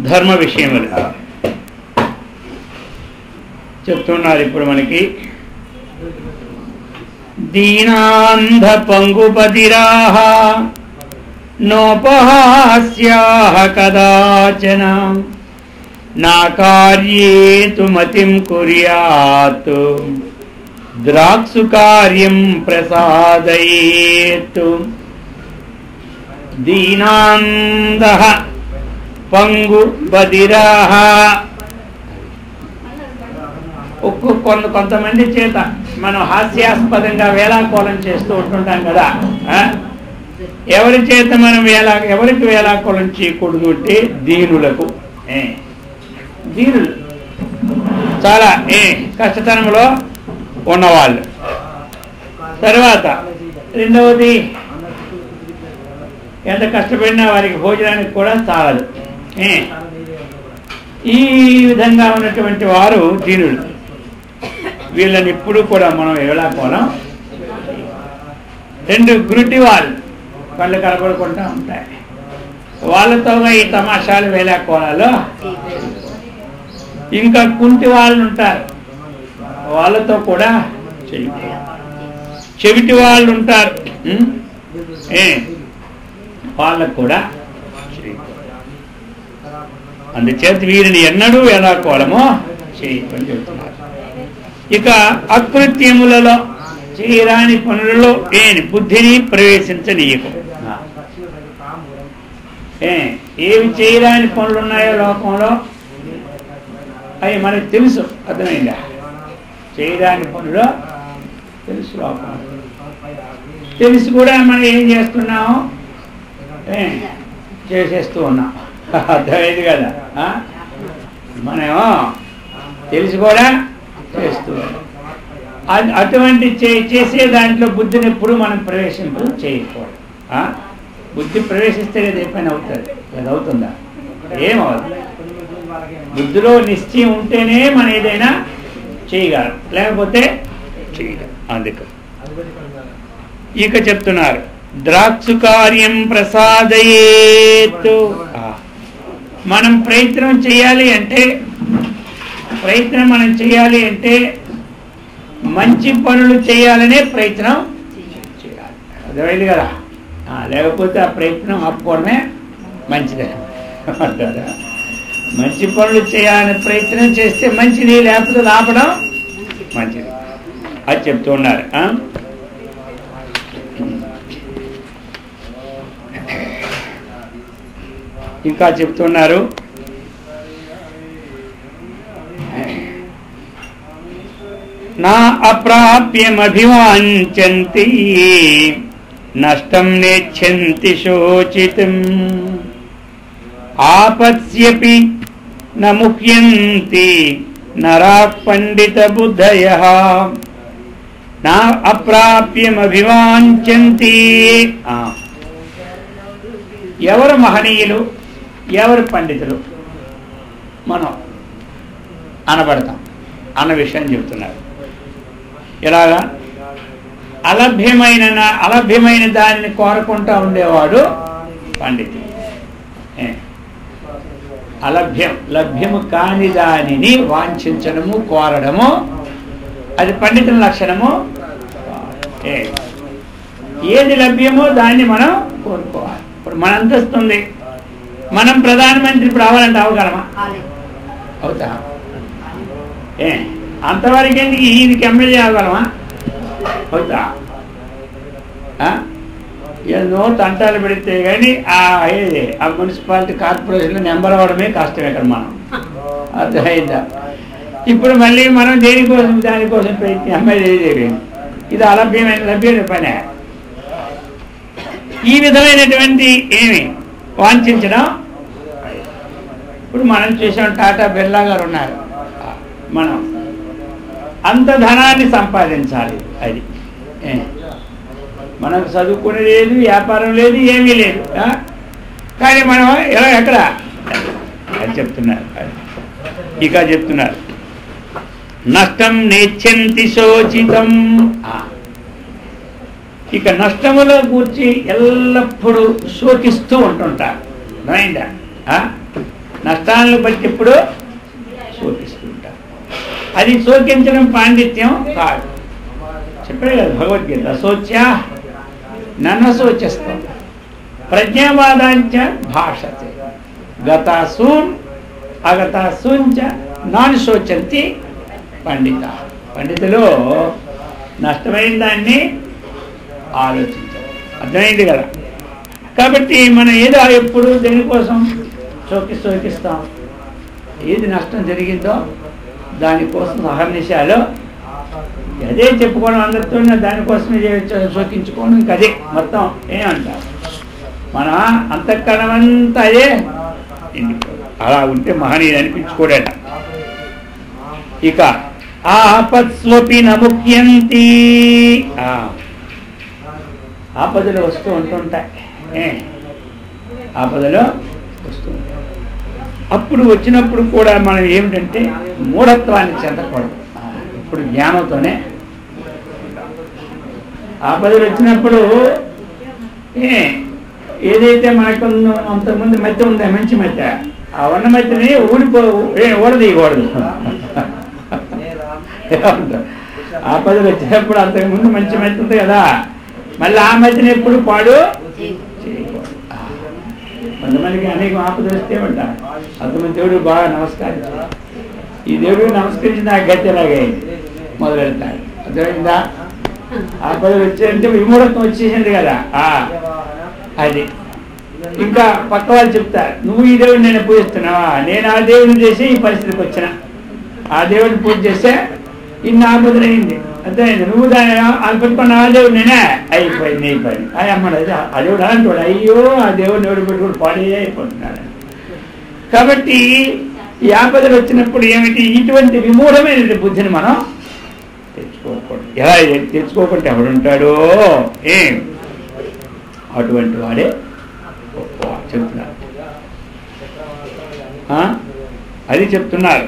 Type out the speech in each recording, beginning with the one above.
ధర్మ విషయములు చెప్తున్నారు. ఇప్పుడు మనకి దీనాంధ పంగుపతిరాహ నోపహాస్యాః కదాచన నా కార్యేతు మతిం కుర్యాత్ ద్రాక్షు కార్యం ప్రసాదయేత్. దీనాంధః పంగుపతిరాహ కొంతమంది చేత మనం హాస్యాస్పదంగా వేలాకోలం చేస్తూ ఉంటుంటాం కదా. ఎవరి చేత మనం ఎవరికి వేలాకోలం చేయకూడదు అంటే దీనులకు. దీనులు చాలా కష్టతనంలో ఉన్నవాళ్ళు. తర్వాత రెండవది ఎంత కష్టపడినా వారికి భోజనానికి కూడా చాలదు. ఈ విధంగా ఉన్నటువంటి వారు దీనులు. వీళ్ళని ఇప్పుడు కూడా మనం వేలాకోలం. రెండు గురుటి వాళ్ళు కళ్ళు కనపడకుండా ఉంటాయి, వాళ్ళతో ఈ తమాషాలు వేలాకోలాలు. ఇంకా కుంటి వాళ్ళు ఉంటారు, వాళ్ళతో కూడా చెవిటి వాళ్ళు ఉంటారు, వాళ్ళకు కూడా. అందుచేత వీరిని ఎన్నడూ వేలాకోలమో చేయని చెబుతున్నారు. ఇక అకృత్యములలో చేయరాని పనులలో బుద్ధిని ప్రవేశించనీయకు. ఏవి చేయరాని పనులు ఉన్నాయో లోకంలో అవి మనకు తెలుసు. అర్థమైందా? చేయరాని పనులు తెలుసు, లోకంలో తెలిసి కూడా మనం ఏం చేస్తున్నాము, చేసేస్తూ ఉన్నాం. అర్థమైంది కదా? మనమేమో తెలిసి కూడా చేస్తూ అటువంటి చేసే దాంట్లో బుద్ధిని ఎప్పుడు మనం ప్రవేశింపు చేయకూడదు. బుద్ధి ప్రవేశిస్తే కదా ఏ పని అవుతుంది, అది అవుతుందా? ఏమవుతుంది? బుద్ధిలో నిశ్చయం ఉంటేనే మనం ఏదైనా చేయగలం, లేకపోతే చేయగలం. అందుకు ఇక చెప్తున్నారు, ద్రాక్షు కార్యం ప్రసాదయేత్. మనం ప్రయత్నం చేయాలి అంటే మంచి పనులు చేయాలనే ప్రయత్నం చేయాలి. అర్థమైంది కదా? లేకపోతే ఆ ప్రయత్నం ఆపుకోవడమే మంచిదే అంటారా? మంచి పనులు చేయాలని ప్రయత్నం చేస్తే మంచిది, లేకపోతే ఆపడం మంచిది. అది చెప్తూ ఉన్నారు. ఇంకా చెప్తున్నారు, నా అప్రాప్యమభివాంఛంతి నష్టం నేచ్ఛంతి శోచితం ఆపత్స్యపి న ముహ్యంతి నరాః పండిత బుద్ధయః. నా అప్రాప్యమభివాంఛంతి. ఎవరు మహనీయులు, ఎవరు పండితులు మనం అనబడతాం అన్న విషయం చెబుతున్నారు. ఇలాగా అలభ్యమైన దానిని కోరుకుంటూ ఉండేవాడు పండితుడు. లభ్యము కాని దానిని వాంఛించడము, కోరడము, అది పండితుల లక్షణము. ఏది లభ్యమో దాన్ని మనం కోరుకోవాలి. ఇప్పుడు మన అంతస్తుంది, మనం ప్రధానమంత్రి ఇప్పుడు అవ్వాలంటే అవగలమా? అవుతా? అంతవరకు ఎందుకు ఈయనకి ఎమ్మెల్యే అవ్వగలమా? అవుతా? ఏదో తంటాలు పెడితే కానీ ఆ మున్సిపాలిటీ కార్పొరేషన్లో నెంబర్ అవ్వడమే కష్టం ఇక్కడ మనం. అర్థమైందా? ఇప్పుడు మళ్ళీ మనం దానికోసం ఎమ్మెల్యే చేయలేము. ఇది లభ్యమైన పనే. ఈ విధమైనటువంటి వాంఛించడం. ఇప్పుడు మనం చూసాం, టాటా బిర్లా గారు ఉన్నారు. మనం అంత ధనాన్ని సంపాదించాలి. అది మనకు చదువుకునే లేదు, వ్యాపారం లేదు, ఏమీ లేదు. కానీ మనం ఎక్కడ అది చెప్తున్నారు. ఇక చెప్తున్నారు, నష్టం నేచ్ఛంతి శోచితం. ఇక నష్టములో కూర్చి ఎల్లప్పుడూ శోకిస్తూ ఉంటుంటారు. అర్థమైందా? నష్టాలను బట్టి ఇప్పుడు శోకిస్తుంటారు. అది శోకించడం పాండిత్యం కాదు. చెప్పాడు కదా భగవద్గీత, అశోచ్య నన్నశోచస్తం ప్రజ్ఞావాదాంచ భాషతే గతాసూన్ అగతాసూంచ నాన్ శోచంతి పండిత. పండితులు నష్టమైన దాన్ని ఆలోచించారు. అర్థమైంది కదా. కాబట్టి మనం ఏదో ఎప్పుడు దేనికోసం శోకిస్తాం. ఏది నష్టం జరిగిందో దానికోసం అహర్నిశాలు అదే చెప్పుకోవడం అందరితో, దానికోసమే శోకించుకోవడం. ఇంక అదే మొత్తం ఏమంటారు, మన అంతఃకరణం అంతా అదే అలా ఉంటే మహనీయుడు అనిపించుకోడట. ఇక ఆపత్స్వపి నముఖ్యంతి, ఆపదలు వస్తూ ఉంటుంటాయి. ఆపదలు వస్తూ ఉంటాయి. అప్పుడు వచ్చినప్పుడు కూడా మనం ఏమిటంటే మూఢత్వాన్ని చెందకూడదు. ఇప్పుడు జ్ఞానంతోనే ఆపదలు వచ్చినప్పుడు ఏదైతే మనకు అంతకుముందు మధ్య ఉందా, మంచి మధ్య, ఆ ఉన్న మధ్యని ఊడదీయకూడదు. ఆపదలు వచ్చినప్పుడు అంతకుముందు మంచి మధ్య ఉంది కదా, మళ్ళీ ఆ మధ్యని ఎప్పుడు పాడు చేయకూడదు. కొంతమందికి అనేక ఆపదలు వస్తే ఉంటారు. అంతమంది దేవుడు బాగా నమస్కరించారు. ఈ దేవుడు నమస్కరించి నాకు గట్టెలాగే మొదలెడతాడు. అర్థమైందా? ఆపదలు వచ్చాయంటే విమూఢత్వం వచ్చేసింది కదా. అది ఇంకా పక్క వాళ్ళు చెప్తారు, నువ్వు ఈ దేవుడిని నేను పూజిస్తున్నావా, నేను ఆ దేవుడిని చేసి ఈ పరిస్థితికి వచ్చిన, ఆ దేవుడిని పూజ చేస్తే ఇన్ని ఆపదలు అయింది. అర్థమైంది. నువ్వు దాన్ని అది పెట్టుకున్న ఆ దేవుడు నేనే అయిపోయింది అది అమ్మడు. ఆ దేవుడు అంటాడు, అయ్యో ఆ దేవుడిని ఎవడు పెట్టుకుని పాడే అయిపోతున్నాడు. కాబట్టి ఈ ఆపదలు వచ్చినప్పుడు ఏమిటి, ఇటువంటి విమూఢమైన బుద్ధిని మనం తెచ్చుకోకూడదు. ఎలా తెచ్చుకోకుండా ఎవడుంటాడో అటువంటి వాడే చెప్తున్నారు. అది చెప్తున్నారు.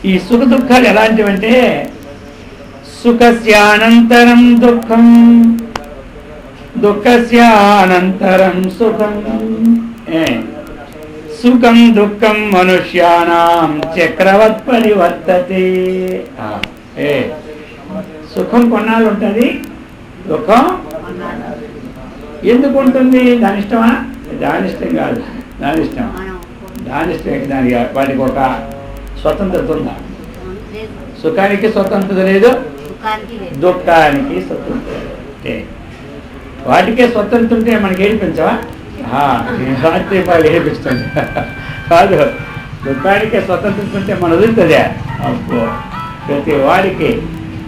ఈ సుఖ దుఃఖాలు ఎలాంటివంటే సుఖస్యానంతరం దుఃఖం దుఃఖస్యానంతరం సుఖం సుఖం దుఃఖం మనుష్యానాం చక్రవత్ పరివర్తతే. సుఖం కొన్నాళ్ళు ఉంటుంది, దుఃఖం ఎందుకు ఉంటుంది? దాని ఇష్టమా? దాని ఇష్టం కాదు, దాని ఇష్టం. దానికి వాటికి ఒక స్వతంత్రత ఉందా? సుఖానికి స్వతంత్రత లేదు, దుఃఖానికి స్వతంత్రత లేదు. వాటికే స్వతంత్రం ఉంటే మనకి ఏడిపించవా? రాత్రి వాళ్ళు ఏడిపిస్తుంది కాదు. దుఃఖానికే స్వతంత్రం ఉంటే మన వదులుతుందే. అబ్బో, ప్రతి వాడికి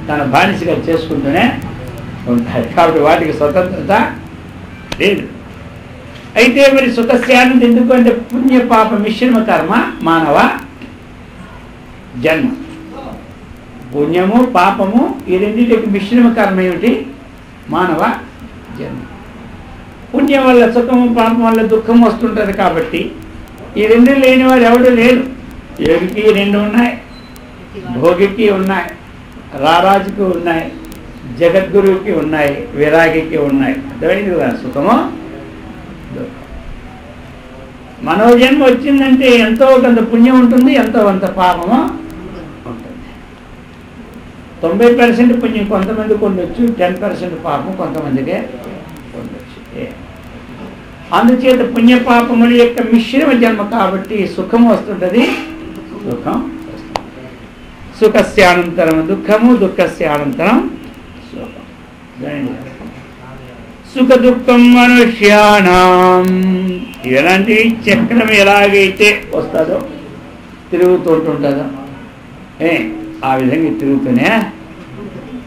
తన బానిసగా చేసుకుంటూనే ఉంటాయి. కాబట్టి వాటికి స్వతంత్రత లేదు. అయితే మరి సుఖస్యానంద ఎందుకు అంటే పుణ్య పాప మిశ్రమ కర్మ మానవ జన్మ. పుణ్యము పాపము ఈ రెండింటికి మిశ్రమ కర్మ ఏమిటి? మానవ జన్మ. పుణ్యం వల్ల సుఖము, పాపం వల్ల దుఃఖం వస్తుంటుంది. కాబట్టి ఈ రెండు లేని వాడు ఎవడు లేడు. యోగికి రెండు ఉన్నాయి, భోగికి ఉన్నాయి, రారాజుకి ఉన్నాయి, జగద్గురువుకి ఉన్నాయి, విరాగికి ఉన్నాయి. అర్థమైంది కదా? సుఖము దుఃఖం. మనోజన్మ వచ్చిందంటే ఎంతో కొంత పుణ్యం ఉంటుంది, ఎంతో కొంత పాపము ఉంటుంది. 90% పుణ్యం కొంతమందికి ఉండొచ్చు, 10% పాపం కొంతమందికే ఉండొచ్చు. అందుచేత పుణ్య పాపముల యొక్క మిశ్రమ జన్మ కాబట్టి సుఖం వస్తుంటుంది, దుఃఖం వస్తుంది. సుఖస్యానంతరం దుఃఖము, దుఃఖస్యానంతరం సుఖం. సుఖ దుఃఖం మనుష్యానాం. ఎలాంటి చక్రం ఎలాగైతే వస్తుందో తిరుగుతుంటుంటుందో ఆ విధంగా తిరుగుతూనే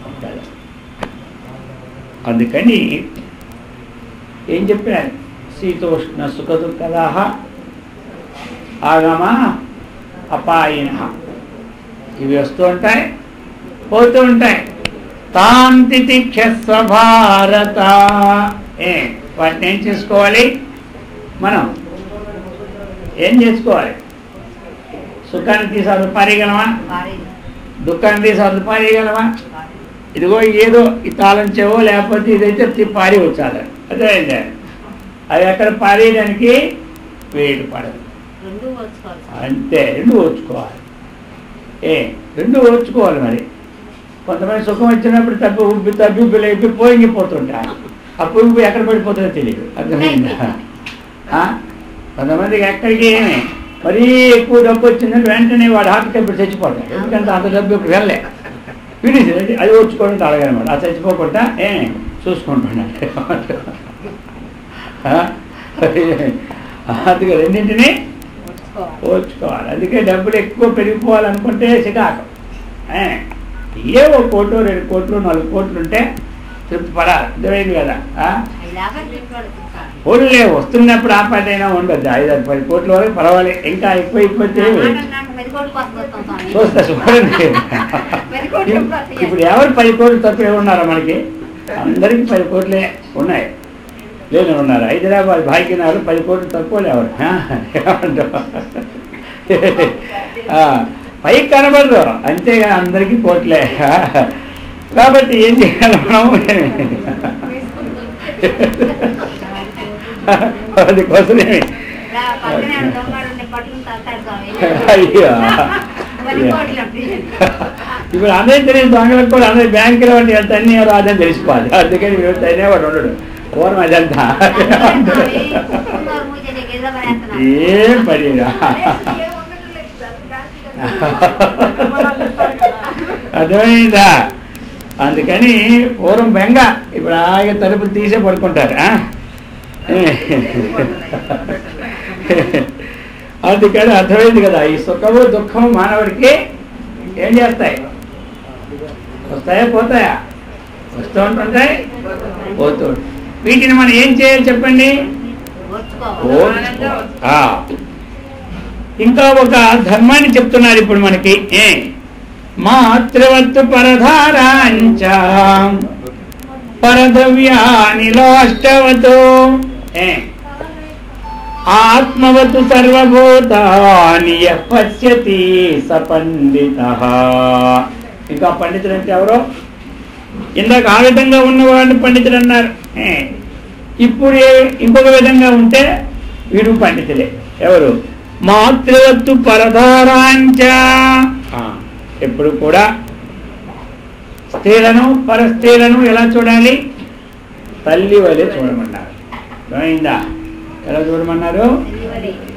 ఉంటుంది. అందుకని ఏం చెప్పారు? శీతోష్ణ సుఖ దుఃఖదాహ ఆగమ అపాయిన. ఇవి వస్తూ ఉంటాయి, పోతూ ఉంటాయి. తాం తితిక్షస్వ భారత. వాటిని ఏం చేసుకోవాలి? మనం ఏం చేసుకోవాలి? సుఖాన్ని తీసి అది పారేయగలమా? దుఃఖాన్ని తీసి అది పారేయగలమా? ఇదిగో ఏదో ఈ తాళం చెవో లేకపోతే ఇదైతే పారి వచ్చాలి. అదే అది అక్కడ పారేయడానికి వేడి పడదు. అంతే, రెండు ఓర్చుకోవాలి. రెండు ఓర్చుకోవాలి. మరి కొంతమంది సుఖం వచ్చినప్పుడు తబ్బి పోయింగిపోతుంటారు. అప్పుడు ఎక్కడ పడిపోతుందో తెలియదు. అర్థమైందా? కొంతమందికి ఎక్కడికి ఏమి మరీ ఎక్కువ డబ్బు వచ్చిందంటే వెంటనే వాడు హార్ట్ టెంపర్ చచ్చిపోతాడు. ఎందుకంటే అంత డబ్బు ఇప్పుడు వెళ్ళే ఫినిష్ అది ఓర్చుకోవడం అడగనమాట. అది చచ్చిపోకుండా చూసుకుంటున్నాడు. అందుకే రెండింటినీ ఓర్చుకోవాలి. అందుకే డబ్బులు ఎక్కువ పెరిగిపోవాలనుకుంటే చికాకు. ఏ 1 కోట్లు 2 కోట్లు 4 కోట్లు ఉంటే తృప్తి పడాలి. అర్థమైంది కదా? ఓన్లే వస్తున్నప్పుడు ఆపాటైనా ఉండద్దు. 5-10 కోట్ల వరకు పర్వాలేదు. ఇంకా ఎక్కువైపోతే చూస్తా చూడండి. ఇప్పుడు ఎవరు 10 కోట్లు తక్కువే ఉన్నారా? మనకి అందరికీ 10 కోట్లే ఉన్నాయి. లేదు ఉన్నారు. హైదరాబాద్ భాగ్యనగర్ 10 కోట్లు తక్కువ లేవరు. పైకి కనబడరు, అంతేగా అందరికీ కోట్లే. కాబట్టి ఏం చేయాలి మనం? అందుకోసమే అయ్యో ఇప్పుడు అందరూ తెలియదు. దొంగలకు కూడా అందరూ బ్యాంకులో వంటి ఎంత అన్నీ రాదని తెలిసిపోవాలి. అందుకని మీరు అనేవాడు ఉండడు. పూర్వం అదంతా ఏం పడిరా. అర్థమైందా? అందుకని పూర్వం బెంగ, ఇప్పుడు ఆగే తలుపులు తీసే పడుకుంటారు. అందుకని అర్థమైంది కదా, ఈ సుఖము దుఃఖము మానవుడికి ఏం చేస్తాయి? వస్తాయా పోతాయా? వస్తూ ఉంటుంటాయి, పోతూ. వీటిని మనం ఏం చేయాలి చెప్పండి? ఇంకా ఒక ధర్మాన్ని చెప్తున్నారు ఇప్పుడు మనకి. మాతృవత్తు పరధారాంచ పరదవ్యాని లోష్టవతో ఆత్మవతు సర్వభూతాని పశ్యతి సపండితః. ఇంకా పండితులు అంటే ఎవరో? ఇందాక ఆ విధంగా ఉన్నవాడిని పండితులు అన్నారు. ఇప్పుడు ఇంకొక విధంగా ఉంటే వీడు పండితులే. ఎవరు? మాతృవత్తు పరధారాంచ. ఎప్పుడు కూడా స్త్రీలను పరస్త్రీలను ఎలా చూడాలి? తల్లి వలె చూడమన్నారు. అయిందా? ఎలా చూడమన్నారు?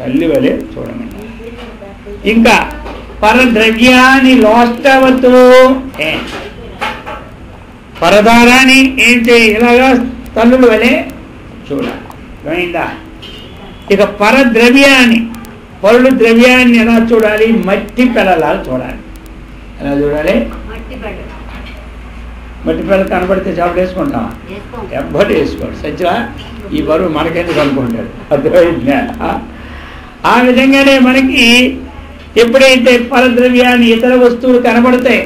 తల్లి వలె చూడమన్నారు. ఇంకా పరద్రవ్యాన్ని లోష్టవతు, పరదారాన్ని ఏంటి? ఇలాగా తల్లుల వలె చూడాలి. అయిందా? ఇక పరద్రవ్యాన్ని, పరుడు ద్రవ్యాన్ని ఎలా చూడాలి? మట్టి పిల్లలా చూడాలి. ఎలా చూడాలి? మట్టి పిల్ల కనబడితే చాపలు వేసుకుంటామా? ఎవ్వరు వేసుకోడు. సత్యా ఈ బరువు మనకెందుకు అనుకుంటాడు. అర్థమైందా? ఆ విధంగానే మనకి ఎప్పుడైతే పరద్రవ్యాన్ని ఇతర వస్తువులు కనబడతాయి,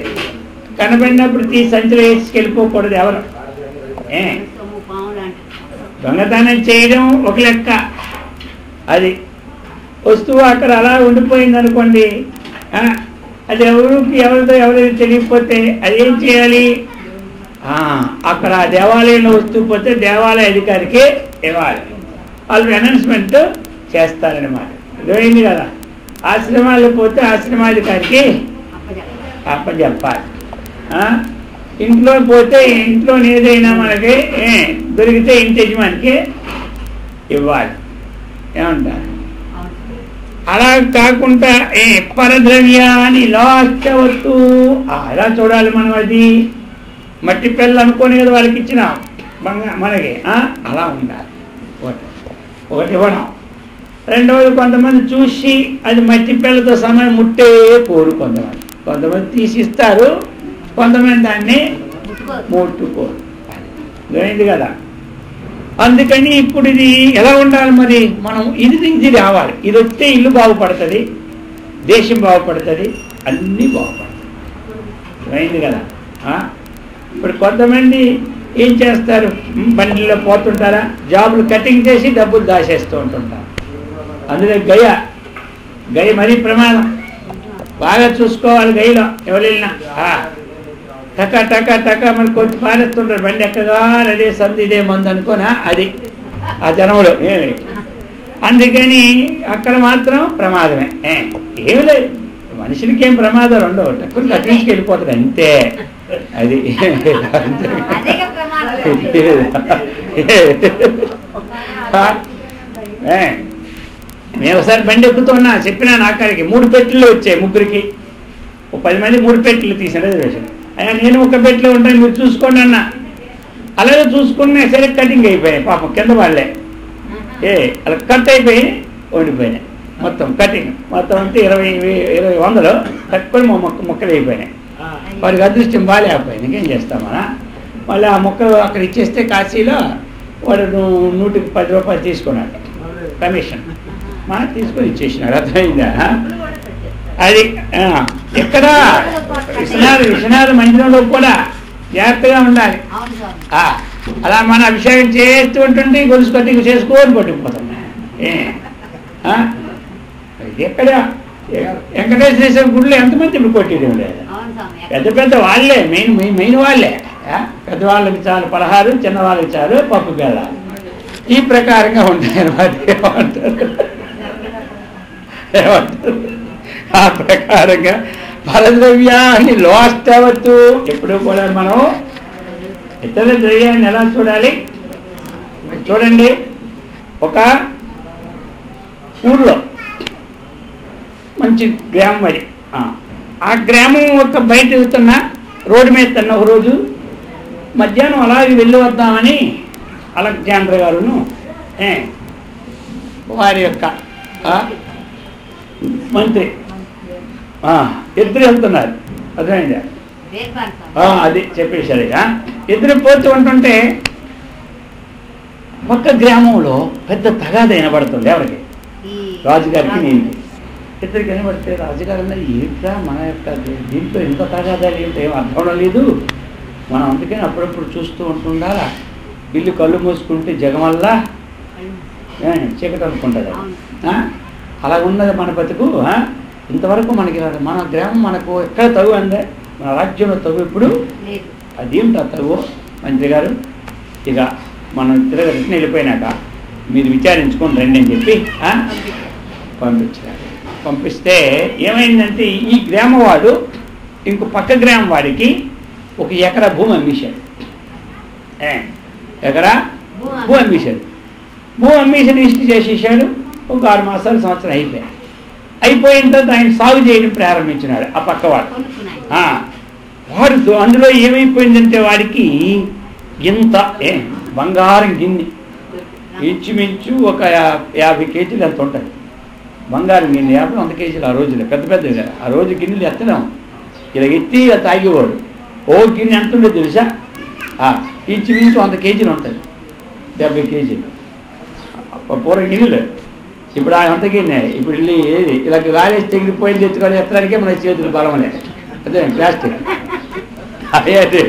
కనబడినప్పుడు సంచిలో వేసుకెళ్ళిపోకూడదు. ఎవరు? దొంగతనం చేయడం ఒక లెక్క. అది వస్తువు అక్కడ అలా ఉండిపోయింది అనుకోండి, అది ఎవరితో ఎవరైనా తెలియకపోతే అదేం చేయాలి? అక్కడ దేవాలయంలో వస్తువు పోతే దేవాలయ అధికారికి ఇవ్వాలి. వాళ్ళు అనౌన్స్మెంట్ చేస్తారనమాట. అర్థమైంది కదా? ఆశ్రమాల్లో పోతే ఆశ్రమాధికారికి అప్పచెప్పాలి. ఇంట్లో పోతే ఇంట్లో ఏదైనా మనకి దొరికితే ఇంటి యజమానికి ఇవ్వాలి. ఏమంటారు? అలా కాకుండా పరద్రవ్యాన్ని లోష్టవత్తు ఎలా చూడాలి మనం? అది మట్టి పిల్ల అనుకోని కదా వాళ్ళకి ఇచ్చిన మనకి, అలా ఉండాలి. ఒకటి ఇవ్వడం. రెండవది కొంతమంది చూసి అది మట్టి పిల్లతో సమయం ముట్టే కోరు. కొంతమంది తీసిస్తారు, కొంతమంది దాన్ని ముట్టుకోరు. అర్థమైంది కదా? అందుకని ఇప్పుడు ఇది ఎలా ఉండాలి మరి? మనం ఇది రావాలి. ఇది వస్తే ఇల్లు బాగుపడుతుంది, దేశం బాగుపడుతుంది, అన్నీ బాగుపడుతుంది. అర్థమైంది కదా? ఇప్పుడు కొంతమంది ఏం చేస్తారు? బండిలో పోతుంటారా, జాబులు కటింగ్ చేసి డబ్బులు దాచేస్తూ ఉంటుంటారు. అందులో గయ మరీ ప్రమాదం. బాగా చూసుకోవాలి. గయలో ఎవరు వెళ్ళినా టక టక టక మనకు కొంచెం పారేస్తుంటారు. బండి ఎక్కగా అదే సంది ఇదే మందు అనుకోనా? అది ఆ జనములు అందుకని అక్కడ మాత్రం ప్రమాదమే. ఏమి లేదు, మనుషులకి ఏం ప్రమాదాలు ఉండవు, టక్కుని అట్నుంచి వెళ్ళిపోతుంది అంతే. అది నేను ఒకసారి బండి ఎక్కుతున్నా, చెప్పినా నాకాడికి 3 పెట్టెలు వచ్చాయి ముగ్గురికి, 10 మంది 3 పెట్టెలు తీసాను రిజర్వేషన్. అయినా నేను ఒక పెట్టెలో ఉంటాను, మీరు చూసుకోండి అన్న. అలాగే చూసుకున్నా సరే కటింగ్ అయిపోయాయి పాపం, కింద వాళ్ళే అలా కట్ అయిపోయి వండిపోయినాయి. మొత్తం కటింగ్ మొత్తం అంటే 20 వందలు తక్కువ మొక్కలు అయిపోయినాయి. వాడికి అదృష్టం బాగాలేకపోయింది, ఇంకేం చేస్తామన్నా. మళ్ళీ ఆ మొక్కలు అక్కడ ఇచ్చేస్తే కాశీలో వాడు 100కి 10 రూపాయలు తీసుకున్నాడు కమిషన్, మన తీసుకొని ఇచ్చేసినాడు. అర్థమైందా? అది ఎక్కడ విషయాలు మందిరంలో కూడా జాగ్రత్తగా ఉండాలి. అలా మన అభిషేకం చేస్తూ ఉంటుంటే గొలుసు కట్టి చేసుకోని పట్టుకుపోతాం. ఎక్కడ వెంకటేశ్వర గుడిలో ఎంతమంది ఇప్పుడు కొట్టేయడం లేదు, పెద్ద పెద్ద వాళ్ళే మెయిన్ వాళ్ళే. పెద్దవాళ్ళకి చాలు పలహారు, చిన్నవాళ్ళకి చాలు పప్పు పేద, ఈ ప్రకారంగా ఉంటాయి అన్నమాట. ఏమంటారు ఆ ప్రకారంగా ఫలద్రవ్యాన్ని లాస్ట్ అవ్వద్దు. ఎప్పుడు కూడా మనం ఇతర ద్రవ్యాన్ని ఎలా చూడాలి చూడండి. ఒక ఊళ్ళో మంచి గ్రామం, అది ఆ గ్రామం ఒక బయట వెళ్తున్నా రోడ్డు మీద తన్న ఒక రోజు మధ్యాహ్నం అలాగే వెళ్ళి వద్దామని అలెగ్జాండర్ గారును వారి యొక్క మంత్రి ఇద్దరు వెళ్తున్నారు. అర్థమైందా? అది చెప్పేశారు. ఇద్దరు పోతూ ఉంటుంటే పక్క గ్రామంలో పెద్ద తగాద వినబడుతుంది. ఎవరికి? రాజుగారికి. నేను ఇద్దరికి వినబడితే రాజుగారు అన్నది ఏంటా మన యొక్క దీంట్లో ఇంత తగాదాలు ఏంటో ఏం అర్థం లేదు, మనం అందుకని అప్పుడప్పుడు చూస్తూ ఉంటుండాలా. ఇల్లు కళ్ళు మూసుకుంటే జగమల్లా చీకటి అనుకుంటుంది. అలా ఉన్నది మన బతుకు. ఇంతవరకు మనకి మన గ్రామం మనకు ఎక్కడ తగు అందే, మన రాజ్యంలో తగు ఇప్పుడు అదేమిటా తగు? మంత్రి గారు ఇక మనం రిటర్న్ వెళ్ళిపోయినాక మీరు విచారించుకొని రండి అని చెప్పి పంపించారు. పంపిస్తే ఏమైందంటే ఈ గ్రామం వాడు ఇంకో పక్క గ్రామం వాడికి 1 ఎకరా భూమి అమ్మేశాడు. ఎకరా భూమి అమ్మేశాడు. భూమి అమ్మేసి రిజిస్టర్ చేసేసాడు. ఒక 6 మాసాలు సంవత్సరం అయిపోయిన తర్వాత ఆయన సాగు చేయడం ప్రారంభించినాడు ఆ పక్కవాడు. వాడు అందులో ఏమైపోయిందంటే వాడికి ఇంత బంగారం గిన్నె ఇంచుమించు ఒక 50 కేజీలు ఎంత ఉంటుంది బంగారం గిన్నె. 50-100 కేజీలు ఆ రోజులో పెద్ద పెద్ద ఆ రోజు గిన్నెలు ఎత్తడం ఇలా ఎత్తి ఇలా తాగేవాడు. ఓ గిన్నె ఎంత ఉండేది తెలుసా? ఇంచుమించు 100 కేజీలు ఉంటుంది, 70 కేజీలు పూర్వ గిన్నెలు. ఇప్పుడు ఆ 100 గిన్నె ఇప్పుడు వెళ్ళి ఏది ఇలా గాలేసి తెగిపోయింది తెచ్చుకొని ఎత్తడానికే మన చేతులు బలమలే. అదే ప్లాస్టిక్ అదే అదే.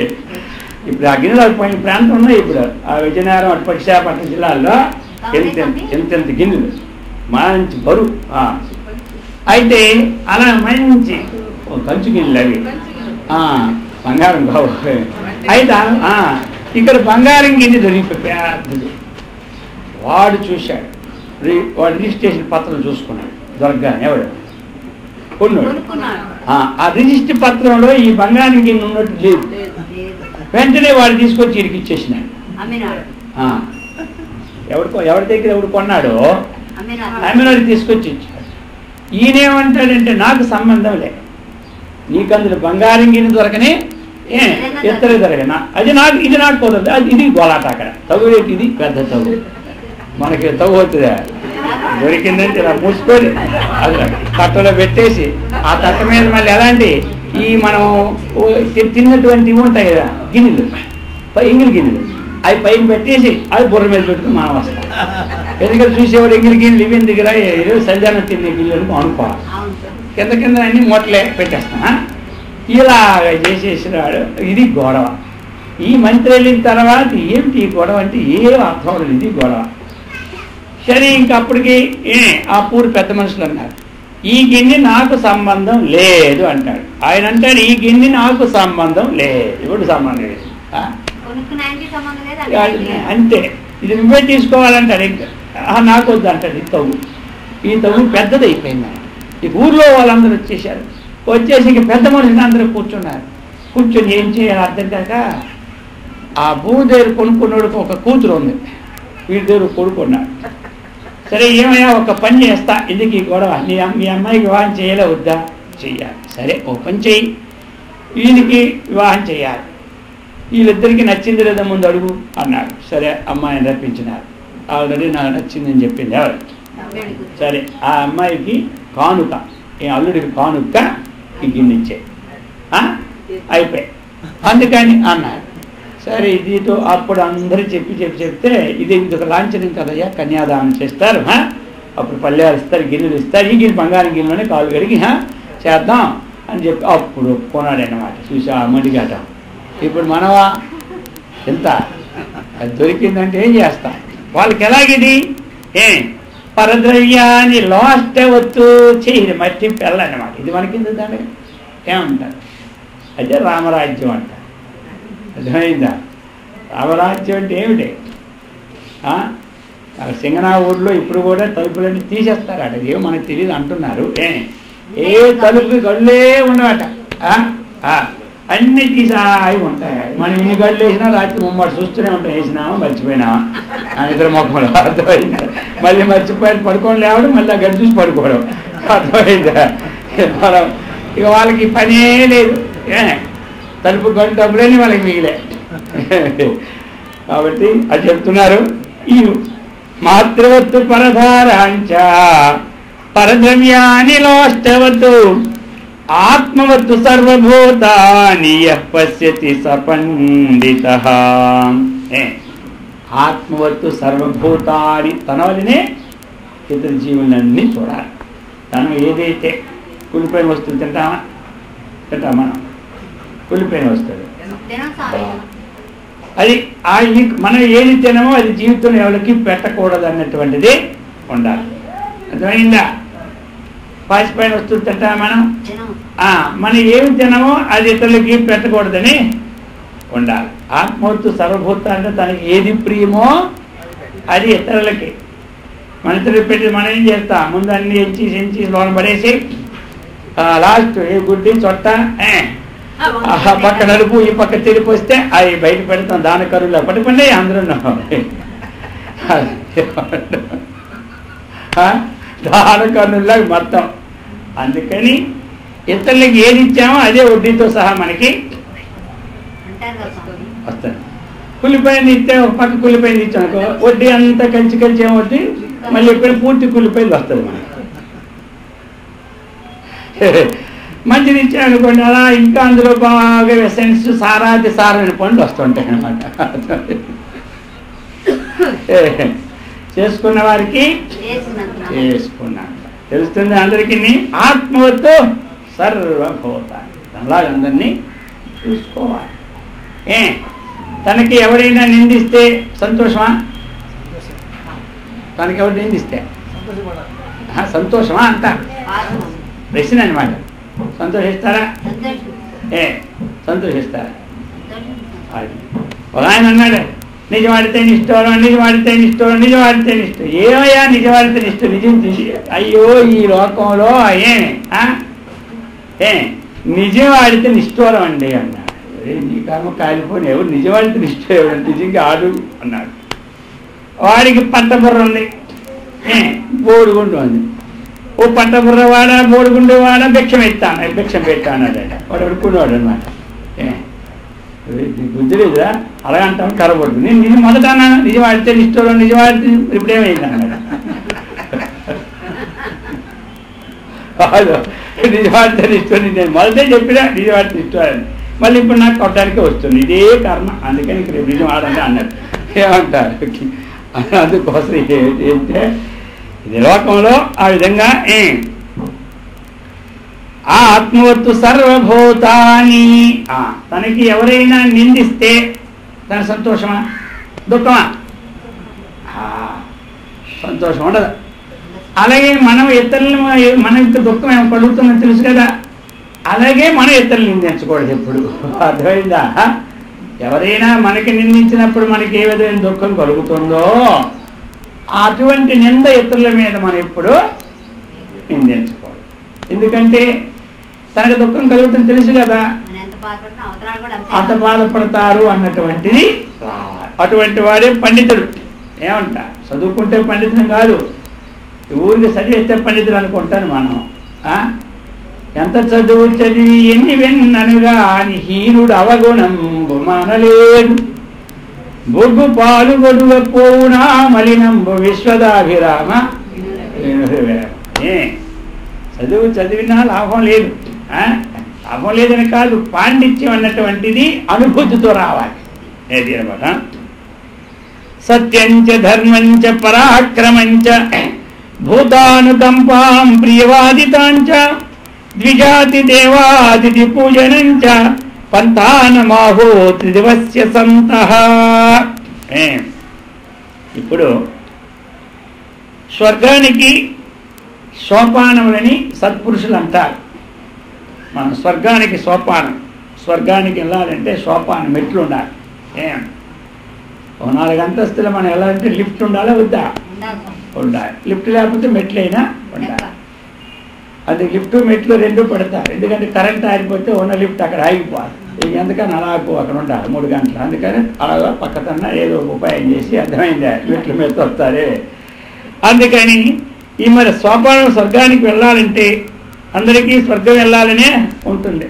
ఇప్పుడు ఆ గిన్నెలు పోయిన ప్రాంతం ఉన్నాయి. ఇప్పుడు ఆ విజయనగరం అటు విశాఖపట్నం జిల్లాల్లో ఎంతెంత గిన్నెలు మంచి బరువు. అయితే అలా మంచి కంచు గిన్నెలు అవి బంగారం కావు. అయితే ఇక్కడ బంగారం గిన్నె దొరికిపోయి వాడు చూశాడు. వాడు రిజిస్ట్రేషన్ పత్రం చూసుకున్నాడు. దొరకగానే ఎవడు కొన్నాడు. ఆ రిజిస్టర్ పత్రంలో ఈ బంగారం గిన్నె ఉన్నట్టు లేదు. వెంటనే వాడు తీసుకొచ్చి ఇరికి ఇచ్చేసినాడు. ఎవరి దగ్గర ఎవడు కొన్నాడో అమ్మినాడు తీసుకొచ్చి ఇచ్చాడు. ఈయనేమంటాడంటే నాకు సంబంధం లే, నీకు అందులో బంగారం గిన్నె దొరకనే ఎత్తలే దొరకనా, అది నాకు ఇది నాకు పోతుంది. అది ఇది గోలాట అక్కడ తగు. ఇది పెద్ద తగు, మనకి తగు అవుతుందా? దొరికిందంటే ఇలా మూసుకొని అది తట్టలో పెట్టేసి ఆ తట్ట మీద మళ్ళీ ఎలాంటి ఈ మనం తిన్నటువంటివి ఉంటాయి కదా గిన్నెలు, ఎంగిలి గిన్నెలు, అవి పైన పెట్టేసి అది బుర్ర మీద పెట్టుకుని మనం వస్తాం. ఎందుకంటే చూసేవాడు ఎంగిలి గిన్నెలు ఇవి దగ్గర సంధ్యానం తినే గిన్నెలు అనుకోవాలి. కింద అన్ని మూటలే పెట్టేస్తాం. ఇలా చేసేసినాడు. ఇది గొడవ. ఈ మంత్రి వెళ్ళిన తర్వాత ఏమిటి ఈ గొడవ అంటే ఏం అర్థం లేదు. ఇది గొడవ. సరే ఇంకప్పటికి ఆ పూరి పెద్ద మనుషులు అన్నారు ఈ గిన్నె నాకు సంబంధం లేదు అంటాడు. ఆయన అంటాడు ఈ గిన్నె నాకు సంబంధం లేదు. ఇప్పుడు సంబంధం లేదు అంతే, ఇది నువ్వే తీసుకోవాలంటాడు. ఇంకా నాకు వద్దు అంటాడు. ఈ తవ్వు పెద్దది అయిపోయింది. ఈ ఊర్లో వాళ్ళందరూ వచ్చేసారు. వచ్చేసి ఇంక పెద్ద మనుషులు అందరూ కూర్చున్నారు. కూర్చొని ఏం చేయాలి అర్థం కాక ఆ భూమి దగ్గర కొనుక్కున్నాడుకు ఒక కూతురు ఉంది, వీడి దగ్గర కొడుకున్నాడు. సరే ఏమయ్యా ఒక పని చేస్తా, ఎందుకు ఈ గొడవ, మీ అమ్మాయికి వివాహం చేయలే వద్దా? చెయ్యాలి. సరే ఓ పని చెయ్యి, వీనికి వివాహం చేయాలి, వీళ్ళిద్దరికి నచ్చింది లేదా ముందు అడుగు అన్నాడు. సరే అమ్మాయిని రప్పించినారు. ఆల్రెడీ నాకు నచ్చిందని చెప్పింది ఎవరు. సరే ఆ అమ్మాయికి కానుక, ఈ అల్లుడికి కానుక ఈ గిన్నెచ్చే అయిపోయి అందుకని అన్నాడు. సరే ఇదితో అప్పుడు అందరూ చెప్తే ఇది ఇంకొక లాంఛనం కదయ్యా, కన్యాదానం చేస్తారు, అప్పుడు పల్లెలు ఇస్తారు, గిన్నెలు ఇస్తారు, ఈ గిన్నె బంగారం గిన్నెలోనే కాలు కడిగి చేద్దాం అని చెప్పి అప్పుడు ఒప్పుకున్నాడు అన్నమాట. చూసా మడిగాట. ఇప్పుడు మనవా ఎంత అది దొరికిందంటే ఏం చేస్తాం, వాళ్ళకి ఎలాగిది పరద్రవ్యాన్ని లాస్ట్ వత్తు చేయరు మట్టి పెళ్ళన్నమాట. ఇది మనకి దాన్ని ఏమంటారు, అదే రామరాజ్యం అంటారు. అర్థమైందా? రామరాజ్యం అంటే ఏమిటి? సింగనా ఊర్లో ఇప్పుడు కూడా తలుపులన్నీ తీసేస్తారు అట, ఏమో మనకు తెలియదు అంటున్నారు. ఏ తలుపు గళ్ళే ఉండవట, అన్నీ తీసాయి ఉంటాయి. మనం ఇన్ని గళ్ళు వేసినా రాత్రి ముమ్మడి చూస్తూనే ఉంటాం, వేసినామా మర్చిపోయినామా ఇద్దరు మొక్కలు. అర్థమైందా? మళ్ళీ మర్చిపోయి పడుకోవడం లేవడం, మళ్ళీ గడ్డి చూసి పడుకోవడం. అర్థమైందా? మనం ఇక వాళ్ళకి పనే లేదు, తలుపు గంట డబ్బులేని వాళ్ళకి మిగిలే. కాబట్టి అది చెప్తున్నారు. ఈ మాతృవత్తు పరధారాంచ పరద్రవ్యాని లోష్టవత్తు ఆత్మవత్తు సర్వభూతాని యః పశ్యతి సపండితః. ఆత్మవత్తు సర్వభూతాని, తన వల్లనే ఇతర జీవులన్నీ చూడాలి. తను ఏదైతే కులిపోయిన వస్తువులు తింటామా మనం, కులిపోయిన వస్తువులు అది మనం ఏది తినమో అది జీవితంలో ఎవరికి పెట్టకూడదు అన్నటువంటిది ఉండాలి. అర్థమైందా? పాసిపోయిన వస్తువులు తింటామా మనం ఏమి తినమో అది ఇతరులకి పెట్టకూడదని ఉండాలి. ఆత్మవత్తు సర్వభూత అంటే తనకి ఏది ప్రియమో అది ఇతరులకి. మన ఇతరులు పెట్టి మనం ఏం చేస్తాం, ముందు అన్ని ఎంచి లోన పడేసి లాస్ట్ ఏ గుడ్డి చొట్ట పక్క నలుపు ఈ పక్క తిరిగి వస్తే అవి బయట పెడతాం. దాని కరువులో పట్టుకుంటే అందరూ దాని కరువులా మొత్తం. అందుకని ఇతరులకి ఏది ఇచ్చామో అదే వడ్డీతో సహా మనకి వస్తుంది. కులిపోయింది ఇస్తే ఒక పక్క కులిపోయింది ఇచ్చానుకో, వడ్డీ అంతా కలిసి ఏమవుతుంది, మళ్ళీ ఎప్పుడు పూర్తి కులిపోయింది వస్తుంది మనకి. మంచిది ఇచ్చానుకోండి, అలా ఇంకా అందులో బాగా ఎసెన్స్ సారాది సారని పండ్లు వస్తుంటాయి అన్నమాట. చేసుకున్న వారికి చేసుకున్నాను తెలుస్తుంది అందరికీ. ఆత్మవత్తు సర్వభూతాన్ని అలాగే అందరినీ చూసుకోవాలి. తనకి ఎవరైనా నిందిస్తే సంతోషమా? తనకి ఎవరు నిందిస్తే సంతోషమా అంట ప్రశ్న అనమాట. సంతోషిస్తారా? సంతోషిస్తారా? ఒక ఆయన అన్నాడు, నిజవాడితే నిష్ఠూరం, నిజవాడితే నిష్ఠూరం, నిజవాడితే నిష్ఠూరం. ఏమయ్యా నిజవాడితే నిష్ఠ? నిజం అయ్యో ఈ లోకంలో నిజవాడితే నిష్ఠూరం అండి అన్నాడు. నీ కర్మ కాలిపోయిన ఎవరు నిజవాడితే నిష్ఠూరం నిజంగా ఆడు అన్నాడు. వాడికి పట్టబుర్ర ఉంది, బోడుగుండు ఉంది. ఓ పట్టబుర్రవాడ బోడుగుండేవాడ భిక్షం పెట్టాను అన్నాడు. వాడు అడుక్కున్నాడు అనమాట. బుద్ధి లేదురా అలా అంటాను కరబడుతుంది. నేను నిజం మొదట అన్నాను, నిజం ఆడితే నిష్ఠూరం, నిజం ఆడితే ఇప్పుడు ఏమైంది అన్నాడు. నిజం ఆడితే నిష్ఠూరం, నేను మొదటే చెప్పినా నిజం ఆడితే నిష్ఠూరం, మళ్ళీ ఇప్పుడు నాకు కొట్టడానికే వస్తుంది. ఇదే కర్మ, అందుకని ఇక్కడ నిజం ఆడంటే అన్నాడు. ఏమంటారు? అందుకోసం ఏంటంటే ఇది లోకంలో ఆ విధంగా ఆత్మవత్తు సర్వభూతాని. తనకి ఎవరైనా నిందిస్తే తన సంతోషమా దుఃఖమా? సంతోషం ఉండదు. అలాగే మనం ఇతరులు మనకి దుఃఖం ఏమో కలుగుతుందని తెలుసు కదా, అలాగే మనం ఇతరులు నిందించకూడదు ఎప్పుడు. అర్థమైందా? ఎవరైనా మనకి నిందించినప్పుడు మనకి ఏ విధమైన దుఃఖం కలుగుతుందో అటువంటి నింద ఇతరుల మీద మనం ఎప్పుడు నిందించుకోవాలి. ఎందుకంటే తనకు దుఃఖం కలుగుతుంది తెలుసు కదా, అంత బాధపడతారు అన్నటువంటిది అటువంటి వాడే పండితుడు. ఏమంటా చదువుకుంటే పండితుడు కాదు, ఊరికి చదివేస్తే పండితుడు అనుకుంటాను మనం. ఎంత చదువు చదివి ఎన్ని వెన్ననుగా అని హీనుడు అవగుణంబు మానలేడు, బొగ్గు పాలు గొడువ పోవునా మలినంబు విశ్వదాభిరామ. చదువు చదివినా లాభం లేదు, లాభం లేదని కాదు, పాండిత్యం అన్నటువంటిది అనుభూతితో రావాలి. ఏది అనమాట సత్యంచ ధర్మంచ పరాక్రమంచ భూతానుకంపాం ప్రియవాదితాంచ ద్విజాతి దేవాదితి పూజనంచ పంతానమాహో త్రిదివస్య సంతః. ఇప్పుడు స్వర్గానికి సోపానములని సత్పురుషులు అంటారు. మనం స్వర్గానికి సోపానం, స్వర్గానికి వెళ్ళాలంటే సోపానం మెట్లు ఉండాలి. ఓ 4 అంతస్తులు మనం వెళ్ళాలంటే లిఫ్ట్ ఉండాలా వద్దా? ఉండాలి. లిఫ్ట్ లేకపోతే మెట్లైనా ఉండాలి. అది లిఫ్ట్ మెట్లు 2 పెడతారు, ఎందుకంటే కరెంట్ ఆగిపోతే ఉన్న లిఫ్ట్ అక్కడ ఆగిపోవాలి. ఎందుకని అలాగూ అక్కడ ఉండాలి 3 గంటలు. అందుకని అలాగా పక్కతన్నా ఏదో ఉపాయం చేసి అర్థమైందా మెట్ల మీద వస్తారే. అందుకని ఈ మరి సోపానం స్వర్గానికి వెళ్ళాలంటే అందరికీ స్వర్గం వెళ్ళాలనే ఉంటుంది.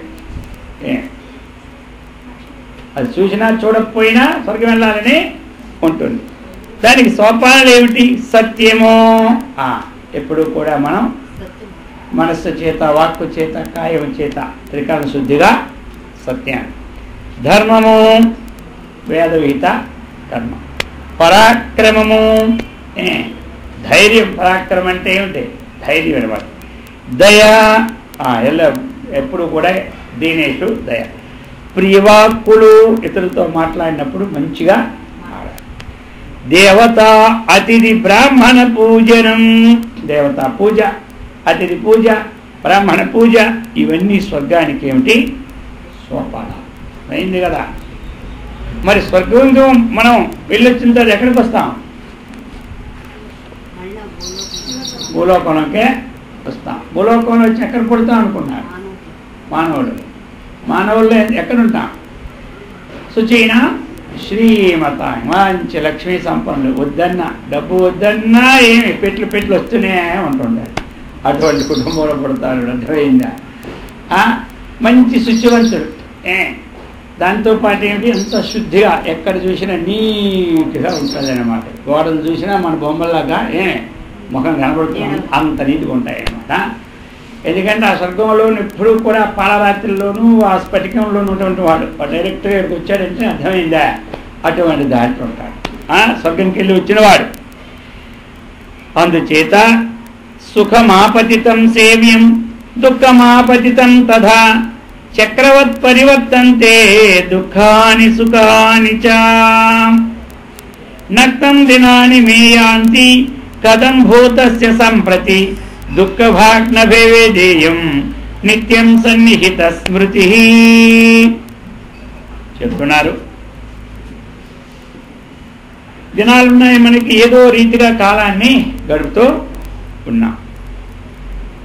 అది చూసినా చూడకపోయినా స్వర్గం వెళ్ళాలని ఉంటుంది. దానికి సోపానాలు ఏమిటి? సత్యము. ఎప్పుడు కూడా మనం మనస్సు చేత, వాక్కు చేత, కాయం చేత త్రికరణ శుద్ధిగా సత్యాన్ని. ధర్మము వేదవిహిత కర్మ. పరాక్రమము ధైర్యం. పరాక్రమం అంటే ఏమిటి? ధైర్యం అనమాట. దయ ఎప్పుడు కూడా దీనేషు దయ. ప్రియవాక్కులు ఇతరులతో మాట్లాడినప్పుడు మంచిగా మాట్లాడాలి. దేవత అతిథి బ్రాహ్మణ పూజనం. దేవతా పూజ, అతిథి పూజ, బ్రాహ్మణ పూజ ఇవన్నీ స్వర్గానికి ఏమిటి? సోపానాలు. అయింది కదా. మరి స్వర్గంలో మనం వెళ్ళొచ్చిన తర్వాత ఎక్కడికి వస్తాం? భూలోకంలోకే వస్తాం. భూలోకంలో వచ్చి ఎక్కడ పుడతాం అనుకున్నాడు మానవుల్లో ఎక్కడుంటాం? శుచైన శ్రీమత, మంచి లక్ష్మీ సంపన్నులు, వద్దన్నా డబ్బు వద్దన్నా ఏమి పెట్లు వస్తూనే ఉంటుండే అటువంటి కుటుంబంలో పుడతాడు. అర్థమైందా? మంచి శుచివంతుడు. దాంతోపాటు ఏమిటి? అంత శుద్ధిగా ఎక్కడ చూసినా నీట్గా ఉంటుంది అన్నమాట. గోడలు చూసినా మన బొమ్మలాగా ముఖం కనబడుతుంది, అంత నీట్గా ఉంటాయి అన్నమాట. ఎందుకంటే ఆ స్వర్గంలో ఎప్పుడూ కూడా పాలరాత్రిలోనూ ఆ స్ఫటికంలోనూ ఉన్నటువంటి వాడు డైరెక్ట్గా ఇక్కడికి వచ్చాడంటే అర్థమైందా? అటువంటి దాంట్లో ఉంటాడు, స్వర్గంకి వెళ్ళి వచ్చినవాడు. అందుచేత సుఖమాపతితం సేవ్యం దుఃఖమాపతితం తథా చక్రవత్ పరివర్తంతే దుఃఖాని సుఖాని చ నక్తం దినాని మేయాంతి కథం భూతస్య సంప్రతి దుఃఖభాగ్నభేవేదేయం నిత్యం సన్నిహిత స్మృతి. చెప్తున్నారు. దినాలున్నాయి మనకి, ఏదో రీతిగా కాలాన్ని గడుపుతూ ఉన్నాం.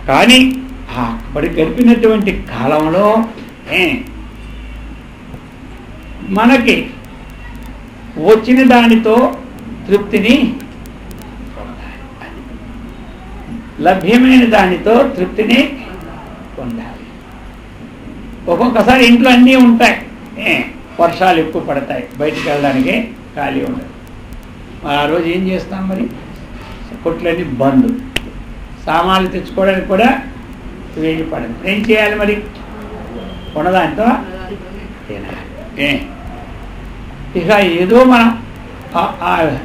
కానీ అప్పటి గడిపినటువంటి కాలంలో మనకి వచ్చిన దానితో తృప్తిని, లభ్యమైన దానితో తృప్తిని పొందాలి. ఒక్కొక్కసారి ఇంట్లో అన్నీ ఉంటాయి, వర్షాలు ఎక్కువ పడతాయి, బయటికి వెళ్ళడానికి ఖాళీ ఉండదు. ఆ రోజు ఏం చేస్తాం? మరి కొట్లన్నీ బంద్, సామాన్లు తెచ్చుకోవడానికి కూడా వేడి పడదు. ఏం చేయాలి మరి? ఉన్నదాంతో ఇక ఏదో మనం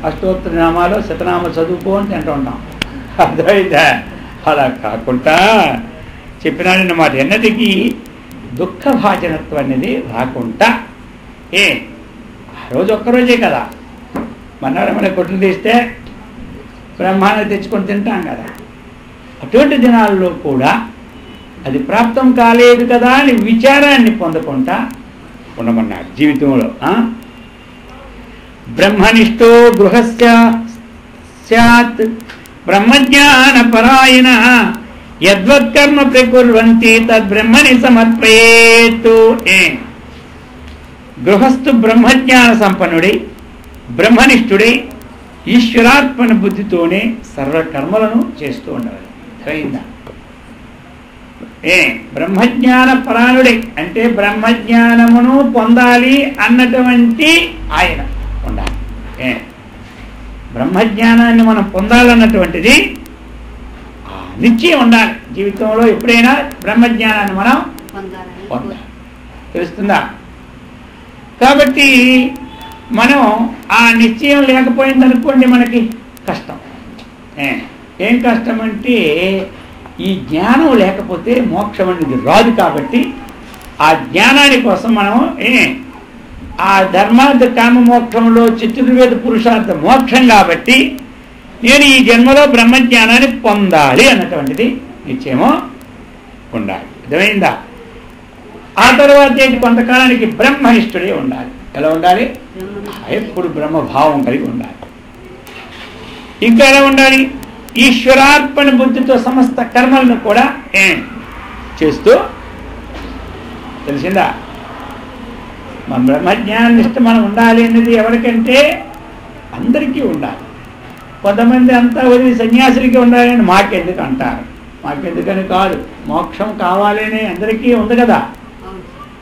అష్టోత్తర నామాలు శతనామాలు చదువుకోని తింటూ ఉంటాం. అర్థమైందా? అలా కాకుండా చెప్పినాడన్నమాట. ఎన్నటికీ దుఃఖభాజనత్వం అనేది రాకుండా ఆ రోజు ఒక్కరోజే కదా, మన కొట్లు తీస్తే బ్రహ్మాండం తెచ్చుకొని తింటాం కదా. అటువంటి దినాల్లో కూడా అది ప్రాప్తం కాలేదు కదా అని విచారాన్ని పొందకుండా ఉండమన్నాడు జీవితంలో. బ్రహ్మనిష్టో గృహస్య స్యాత్ బ్రహ్మజ్ఞానపరాయణ యద్వత్కర్మ ప్రకుర్వంతి తద్బ్రహ్మణి సమర్పయేత్. గృహస్థు బ్రహ్మజ్ఞాన సంపన్నుడై బ్రహ్మనిష్ఠుడై ఈశ్వరార్పణ బుద్ధితోనే సర్వకర్మలను చేస్తూ ఉండవాలి. అయిందా? బ్రహ్మజ్ఞాన పరాయణుడై అంటే బ్రహ్మజ్ఞానమును పొందాలి అన్నటువంటి ఆయన ఉండాలి. బ్రహ్మజ్ఞానాన్ని మనం పొందాలన్నటువంటిది నిశ్చయం ఉండాలి. జీవితంలో ఎప్పుడైనా బ్రహ్మజ్ఞానాన్ని మనం పొందాలి. తెలుస్తుందా? కాబట్టి మనం ఆ నిశ్చయం లేకపోయిందనుకోండి మనకి కష్టం. ఏం కష్టం అంటే ఈ జ్ఞానం లేకపోతే మోక్షం అనేది రాదు. కాబట్టి ఆ జ్ఞానాని కోసం మనం ఆ ధర్మార్థ కామ మోక్షంలో చతుర్వేద పురుషార్థ మోక్షం కాబట్టి నేను ఈ జన్మలో బ్రహ్మజ్ఞానాన్ని పొందాలి అన్నటువంటిది నిశ్చయమో ఉండాలి. అర్థమైందా? ఆ తర్వాత ఏంటి? కొంతకాలానికి బ్రహ్మనిష్ఠుడే ఉండాలి. ఎలా ఉండాలి? ఎప్పుడు బ్రహ్మభావం కలిగి ఉండాలి. ఇంకా ఎలా ఉండాలి? ఈశ్వరార్పణ బుద్ధితో సమస్త కర్మలను కూడా చేస్తూ, తెలిసిందా? మన బ్రహ్మజ్ఞానిష్ట మనం ఉండాలి అన్నది ఎవరికంటే అందరికీ ఉండాలి. కొంతమంది అంతా వదిలి సన్యాసులకి ఉండాలని మాకెందుకు అంటారు. మాకెందుకని కాదు, మోక్షం కావాలని అందరికీ ఉంది కదా.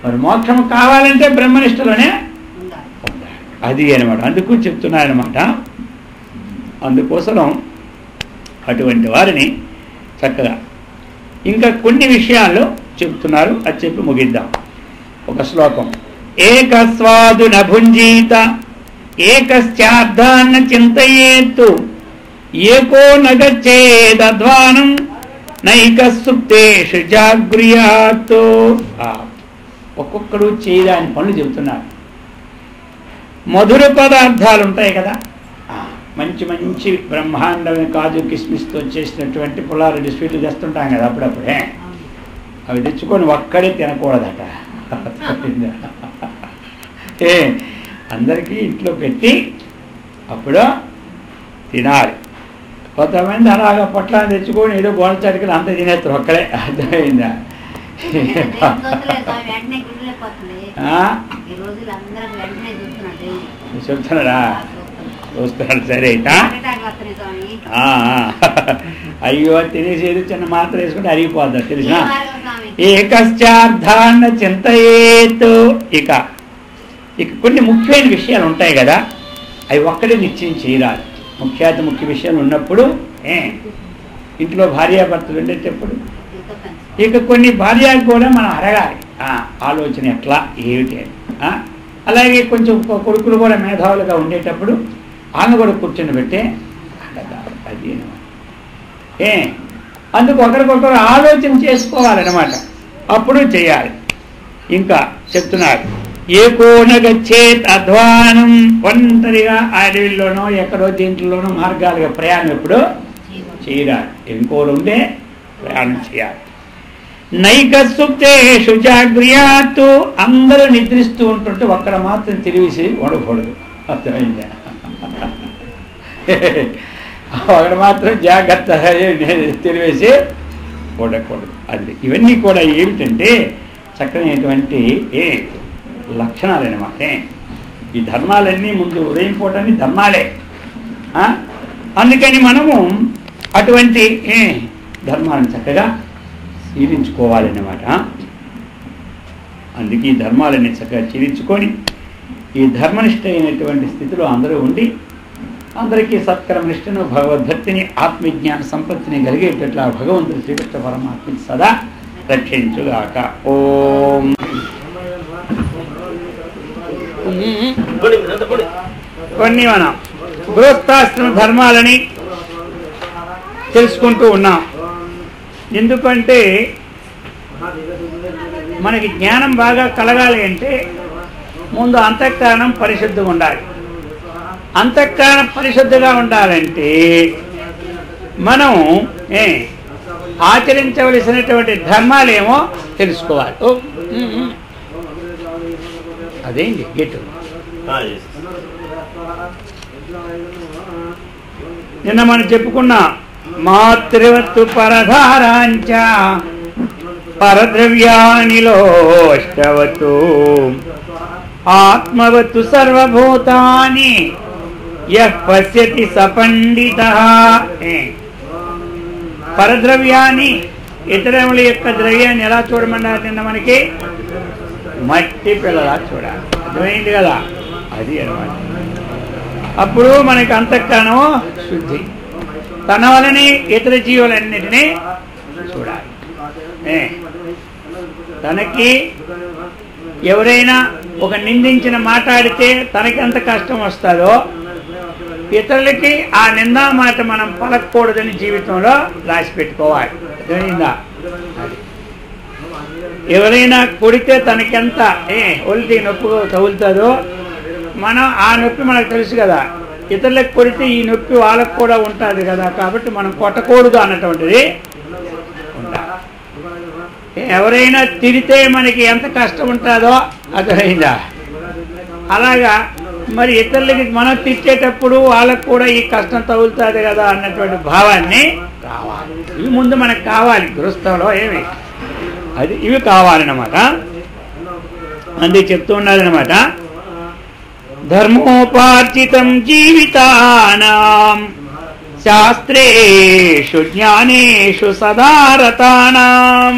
మరి మోక్షం కావాలంటే బ్రహ్మనిష్టలోనే ఉండాలి. అది అనమాట. అందుకు చెప్తున్నారనమాట. అందుకోసం అటువంటి వారిని చక్కగా ఇంకా కొన్ని విషయాల్లో చెప్తున్నారు. అది చెప్పి ముగిద్దాం. ఒక శ్లోకం. ఏకస్వాదు నభుంజీత ఏకశ్చార్థాన్న చింతయేత్తు ఏకో నగచ్చేదధ్వానం నైక సుప్తేషు జాగృయాత్. ఒక్కొక్కడు చేయదాని పనులు చెబుతున్నారు. మధుర పదార్థాలు ఉంటాయి కదా, మంచి మంచి బ్రహ్మాండమైన కాజు కిస్మిస్తో చేసినటువంటి పుల్లారెడ్డి స్వీట్లు తెస్తుంటాం కదా అప్పుడప్పుడే. అవి తెచ్చుకొని ఒక్కడే తినకూడదట. అందరికీ ఇంట్లో పెట్టి అప్పుడు తినాలి. కొంతమంది అలాగా పొట్లాన్ని తెచ్చుకొని ఏదో గోడ చరికలు అంత తినేస్తారు ఒక్కడే. అర్థమైందా? చెప్తున్నారా? చూస్తున్నాడు. సరే అయితా. అయ్యో తినేసేది చిన్న మాత్ర వేసుకుంటే అరిగిపోద్ది తెలిసిన. ఏకశ్చార్థాన్న చింతయేత్. ఇక కొన్ని ముఖ్యమైన విషయాలు ఉంటాయి కదా, అవి ఒక్కడే నిశ్చయం చేయరాదు. ముఖ్య విషయాలు ఉన్నప్పుడు ఇంట్లో భార్యాభర్తలు ఉండేటప్పుడు ఇక కొన్ని భార్యకు కూడా మనం అడగాలి ఆలోచన ఎట్లా ఏమిటి అని. అలాగే కొంచెం కొడుకులు కూడా మేధావులుగా ఉండేటప్పుడు ఆమె కూడా కూర్చొని పెట్టే అది అందుకు ఒకరికొకరు ఆలోచన చేసుకోవాలన్నమాట. అప్పుడు చేయాలి. ఇంకా చెప్తున్నారు. ఏకోనగచ్చేత్ అధ్వానం. ఒంటరిగా అడవిలోనో ఎక్కడో దీంట్లోనో మార్గాలుగా ప్రయాణం ఎప్పుడు చేయాలి. ఇంకోరు ఉంటే ప్రయాణం చేయాలి. నైక సుప్తేషు జాగృయాత్. అందరూ నిద్రిస్తూ ఉంటుంటే ఒక్కడ మాత్రం తెలివేసి ఉండకూడదు. అర్థమైందా? ఒకడు మాత్రం జాగ్రత్తగా తెలివేసి ఉండకూడదు. అది ఇవన్నీ కూడా ఏమిటంటే చక్కనైనటువంటి లక్షణాలు అన్నమాట. ఈ ధర్మాలన్నీ ముందు ఉదయం పూటని ధర్మాలే. అందుకని మనము అటువంటి ధర్మాలను చక్కగా చీలించుకోవాలన్నమాట. అందుకే ఈ ధర్మాలన్నీ చక్కగా చీలించుకొని ఈ ధర్మనిష్ట అయినటువంటి స్థితిలో అందరూ ఉండి అందరికీ సత్కర్మనిష్టను భగవద్భక్తిని ఆత్మజ్ఞాన సంపత్తిని కలిగేటట్లా భగవంతుడు శ్రీకృష్ణ పరమాత్మని సదా రక్షించుగాక. ఓం. కొన్ని మనం గృహస్థాశ్రమ ధర్మాలని తెలుసుకుంటూ ఉన్నాం. ఎందుకంటే మనకి జ్ఞానం బాగా కలగాలి అంటే ముందు అంతఃకరణం పరిశుద్ధిగా ఉండాలి. అంతఃకరణం పరిశుద్ధిగా ఉండాలంటే మనం ఆచరించవలసినటువంటి ధర్మాలేమో తెలుసుకోవాలి. అదేంటి గెట్టు నిన్న మనం చెప్పుకున్నా మాతృవత్తు పరధారాంచ పరద్రవ్యానిలోష్టవతు ఆత్మవత్తు సర్వభూతాని యః పశ్యతి సపండితః. పరద్రవ్యాన్ని ఇతరుల యొక్క ద్రవ్యాన్ని ఎలా చూడమన్నారు నిన్న మనకి? మట్టి పిల్లలా చూడాలి. అర్థమైంది కదా? అది అన్నమాట. అప్పుడు మనకి అంతఃకరణం శుద్ధి. తన వలని ఇతర జీవులన్నిటినీ చూడాలి. తనకి ఎవరైనా ఒక నిందించిన మాట్లాడితే తనకి ఎంత కష్టం వస్తుందో ఇతరులకి ఆ నిందా మాట మనం పలకూడదని జీవితంలో రాసి పెట్టుకోవాలి. అర్థమైందా? ఎవరైనా కొడితే తనకెంత ఒలిటి నొప్పి తగులుతుందో మనం ఆ నొప్పి మనకు తెలుసు కదా. ఇతరులకు కొడితే ఈ నొప్పి వాళ్ళకు కూడా ఉంటుంది కదా. కాబట్టి మనం కొట్టకూడదు అన్నటువంటిది ఉండాలి. ఎవరైనా తిరితే మనకి ఎంత కష్టం ఉంటుందో అర్థమైందా? అలాగా మరి ఇతరులకి మనం తిట్టేటప్పుడు వాళ్ళకు కూడా ఈ కష్టం తగులుతుంది కదా అన్నటువంటి భావాన్ని కావాలి. ఇవి ముందు మనకు కావాలి. గృహస్థంలో ఏమి అది ఇవి కావాలన్నమాట. అందుకే చెప్తూ ఉన్నదన్నమాట. ధర్మోపార్జితం జీవితానాం శాస్త్రేషు జ్ఞానేషు సదారతానాం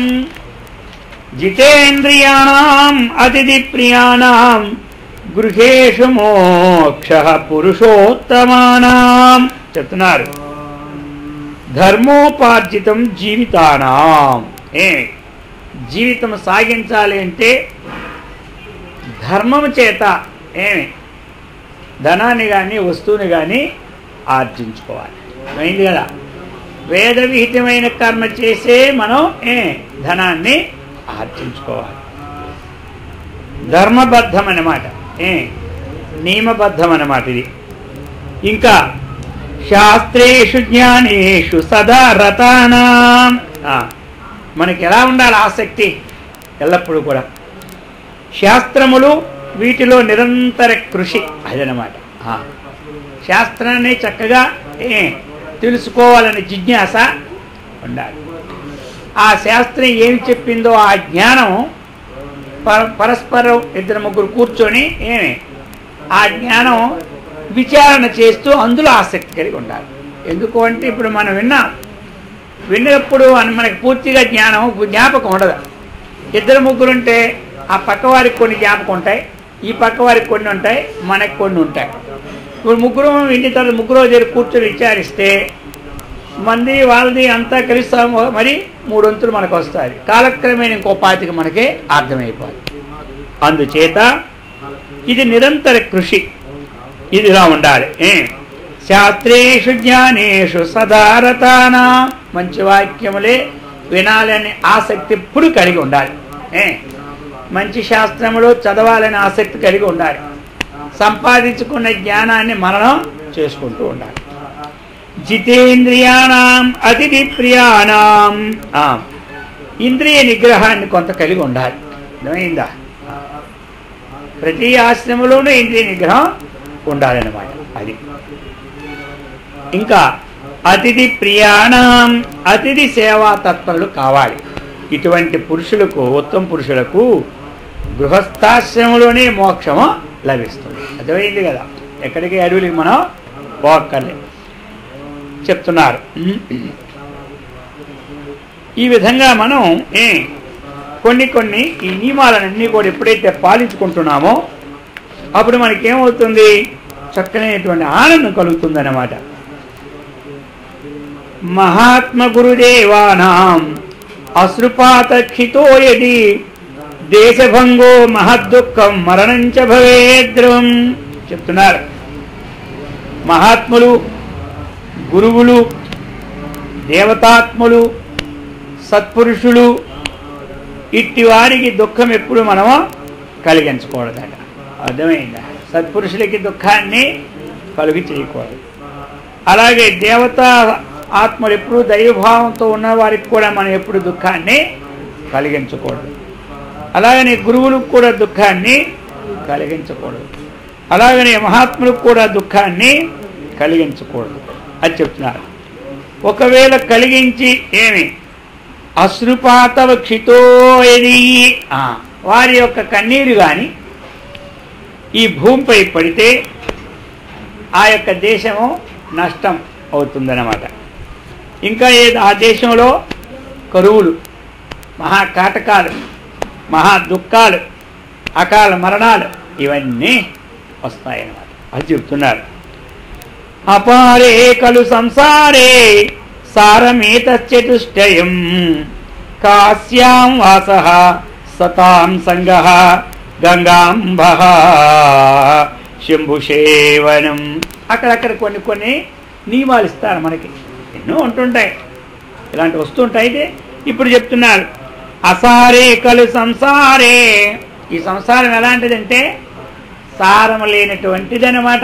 జితేంద్రియాణం అతిథి ప్రియాణం గృహేషు మోక్షః పురుషోత్తమానాం చెప్తున్నారు. ధర్మోపార్జితం జీవితానాం. జీవితం సాగించాలి అంటే ధర్మము చేత ధనాన్ని కానీ వస్తువుని కానీ ఆర్జించుకోవాలి. అయింది కదా? వేద విహితమైన కర్మ చేసే మనం ధనాన్ని ఆర్జించుకోవాలి. ధర్మబద్ధం అన్నమాట, నియమబద్ధం అన్నమాట ఇది. ఇంకా శాస్త్రేషు జ్ఞానేషు సదా రతానాం. మనకి ఎలా ఉండాలి ఆసక్తి? ఎల్లప్పుడూ కూడా శాస్త్రములు వీటిలో నిరంతర కృషి అదనమాట. శాస్త్రాన్ని చక్కగా తెలుసుకోవాలని జిజ్ఞాస ఉండాలి. ఆ శాస్త్రం ఏమి చెప్పిందో ఆ జ్ఞానం పరస్పరం ఇద్దరు ముగ్గురు కూర్చొని ఆ జ్ఞానం విచారణ చేస్తూ అందులో ఆసక్తి కలిగి ఉండాలి. ఎందుకు అంటే ఇప్పుడు మనం విన్నప్పుడు మనకి పూర్తిగా జ్ఞాపకం ఉండదు. ఇద్దరు ముగ్గురుంటే ఆ పక్కవారికి కొన్ని జ్ఞాపకం ఉంటాయి, ఈ పక్కవారికి కొన్ని ఉంటాయి, మనకి కొన్ని ఉంటాయి. ఇప్పుడు ముగ్గురు విన్న తర్వాత ముగ్గురు దగ్గర కూర్చొని విచారిస్తే మంది వాళ్ళది అంతా కలుస్తాము, మరి 3 వంతులు మనకు వస్తాయి. కాలక్రమేణా ఇంకో 25 మనకే అర్థమైపోవాలి. అందుచేత ఇది నిరంతర కృషి, ఇదిలా ఉండాలి. శాస్త్రేషు జ్ఞానేషు సదారతానా. మంచి వాక్యములే వినాలని ఆసక్తి ఎప్పుడు కలిగి ఉండాలి. మంచి శాస్త్రములు చదవాలని ఆసక్తి కలిగి ఉండాలి. సంపాదించుకున్న జ్ఞానాన్ని మననం చేసుకుంటూ ఉండాలి. జితేంద్రియాణం అతిథి ప్రియాణం. ఇంద్రియ నిగ్రహాన్ని కొంత కలిగి ఉండాలి. అర్థమైందా? ప్రతి ఆశ్రమంలోనూ ఇంద్రియ నిగ్రహం ఉండాలన్నమాట. అది ఇంకా అతిథి ప్రియాణం, అతిథి సేవా తత్పరులు కావాలి. ఇటువంటి పురుషులకు, ఉత్తమ పురుషులకు గృహస్థాశ్రమంలోనే మోక్షము లభిస్తుంది. అర్థమైంది కదా? ఎక్కడికి అడవులకి మనం పోక్కర్లే చెప్తున్నారు. ఈ విధంగా మనం కొన్ని ఈ నియమాలన్నీ కూడా ఎప్పుడైతే పాలించుకుంటున్నామో అప్పుడు మనకేమవుతుంది? చక్కనైనటువంటి ఆనందం కలుగుతుంది అన్నమాట. మహాత్మ గురుదేవానాం అశ్రుపాతక్షితో యది దేశభంగో మహద్దుఃఖం మరణంచ భవేద్రం చెప్తున్నారు. మహాత్ములు, గురువులు, దేవతాత్ములు, సత్పురుషులు ఇట్టి వారికి దుఃఖం ఎప్పుడు మనము కలిగించకూడదట. అర్థమైందా? సత్పురుషులకి దుఃఖాన్ని కలుగి చేయకూడదు. అలాగే దేవతా ఆత్మలు ఎప్పుడు దైవభావంతో ఉన్న వారికి కూడా మనం ఎప్పుడు దుఃఖాన్ని కలిగించకూడదు. అలాగనే గురువులకు కూడా దుఃఖాన్ని కలిగించకూడదు. అలాగనే మహాత్ములకు కూడా దుఃఖాన్ని కలిగించకూడదు. అది చెప్తున్నారు. ఒకవేళ కలిగించి ఏమి అశ్రుపాతవ క్షితోయది వారి యొక్క కన్నీరు కానీ ఈ భూమిపై పడితే ఆ యొక్క దేశము నష్టం అవుతుందన్నమాట. ఇంకా ఆ దేశంలో కరువులు, మహాకాటకాలు, మహా దుఃఖాలు, అకాల మరణాలు ఇవన్నీ వస్తాయన్నమాట. అది చెప్తున్నారు. అపారే కలు సంసారే సారమేతశ్చతుష్టయం కాశ్యాం వాసః సతాం సంగః గంగాంబః శంభుసేవనం. అక్కడక్కడ కొన్ని నియమాలు ఇస్తారు మనకి, ఎన్నో ఉంటుంటాయి, ఇలాంటి వస్తుంటాయి. అయితే ఇప్పుడు చెప్తున్నారు అసారే కలు సంసారే. ఈ సంసారం ఎలాంటిదంటే సారం లేనటువంటిది అన్నమాట.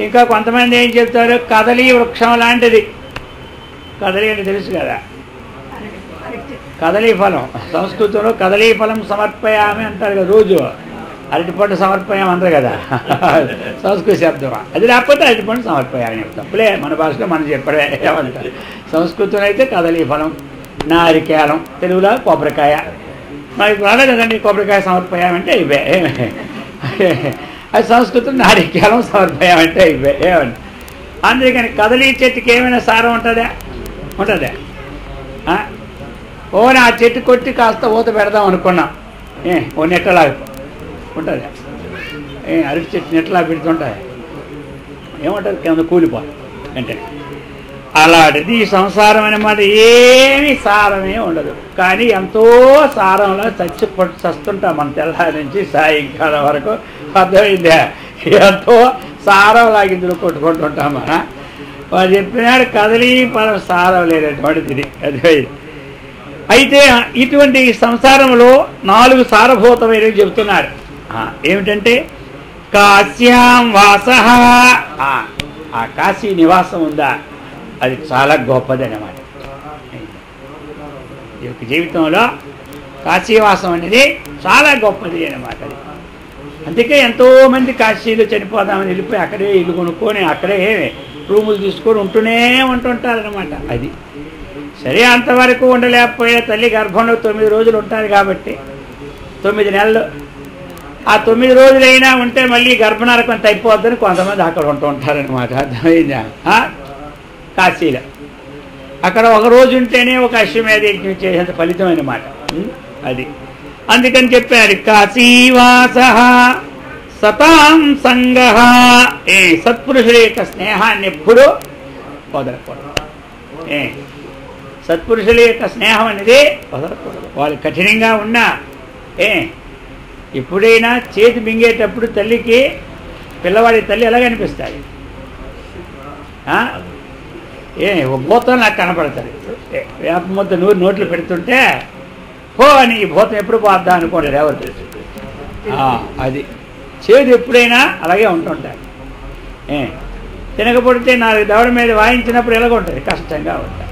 ఇంకా కొంతమంది ఏం చెప్తారు, కదలీ వృక్షం లాంటిది. కదలీ అంటే తెలుసు కదా, కదలీ ఫలం. సంస్కృతంలో కదలీ ఫలం సమర్పయామి అంటారు కదా, రోజు అరటిపండు సమర్పయామి అంటారు కదా, సంస్కృత శబ్దమా. అది లేకపోతే అరటిపండు సమర్పయామి తప్పులే, మన భాషలో మనం చెప్పడే ఏమంటారు. సంస్కృతంలో అయితే కదలీ ఫలం, నారికేలం, తెలుగులో కొబ్బరికాయ. మనకి రాలేదు కదండి, కొబ్బరికాయ సమర్పయామంటే ఇవే. అది సంస్కృతం నారికేలం సమర్పయామంటే ఇవే ఏమంటే. అందుకని కదలీ చెట్టుకి ఏమైనా సారం ఉంటుందా? ఉంటుందా? ఓని ఆ చెట్టు కొట్టి కాస్త ఊత పెడదాం అనుకున్నాం, ఓ నెట్టలాగా ఉంటుందా? అరటి చెట్టు నెట్టలా పెడుతుంటాయి, ఏమంటారు, కింద కూలిపోయి అంటే. అలాంటిది ఈ సంసారం అన్నమాట. ఏమి సారమే ఉండదు, కానీ ఎంతో సారంలో చస్తుంటాం మనం తెల్లారి నుంచి సాయంకాలం వరకు. అర్థమైందా? ఎంతో సారం లాగిందులో కొట్టుకుంటుంటాం మనం. వాడు చెప్పినాడు కదలీ పరం సారం లేనటువంటిది. అర్థమైంది. అయితే ఇటువంటి సంసారంలో 4 సారభూతమైనవి చెబుతున్నాడు. ఏమిటంటే కాశ్యాం వాసః, ఆ కాశీ నివాసం ఉందా, అది చాలా గొప్పది అన్నమాట. ఈ యొక్క జీవితంలో కాశీవాసం అనేది చాలా గొప్పది అన్నమాట. అందుకే ఎంతోమంది కాశీలో చనిపోదామని వెళ్ళిపోయి అక్కడే ఇల్లు కొనుక్కొని అక్కడే రూములు తీసుకొని ఉంటూనే ఉంటుంటారనమాట. అది సరే, అంతవరకు ఉండలేకపోయే తల్లి గర్భంలో 9 రోజులు ఉంటారు కాబట్టి 9 నెలలు. ఆ 9 రోజులైనా ఉంటే మళ్ళీ గర్భనరకం అయిపోద్దని కొంతమంది అక్కడ ఉంటూ ఉంటారనమాట. అర్థమైందా? కాశీలో అక్కడ ఒక రోజు ఉంటేనే ఒక అశ్వమేధ యజ్ఞం చేసేంత ఫలితం అన్నమాట. అది అందుకని చెప్పారు కాశీవాసః సతాం సంగః. సత్పురుషుల యొక్క స్నేహాన్ని ఎప్పుడూ వదలకూడదు. సత్పురుషుల యొక్క స్నేహం అనేది వదలకూడదు. వాళ్ళు కఠినంగా ఉన్నా ఎప్పుడైనా చేతి మింగేటప్పుడు తల్లికి పిల్లవాడి తల్లి ఎలా కనిపిస్తాయి? ఒక భూతం నాకు కనపడుతుంది. వేప ముద్ద నోట్లు పెడుతుంటే పో అని ఈ భూతం ఎప్పుడు పోద్దా అనుకోండి ఎవరు తెలుసు. అది చేదు ఎప్పుడైనా అలాగే ఉంటుంటాయి. తినకపోతే 4 దవడ మీద వాయించినప్పుడు ఎలాగ ఉంటుంది, కష్టంగా ఉంటుంది.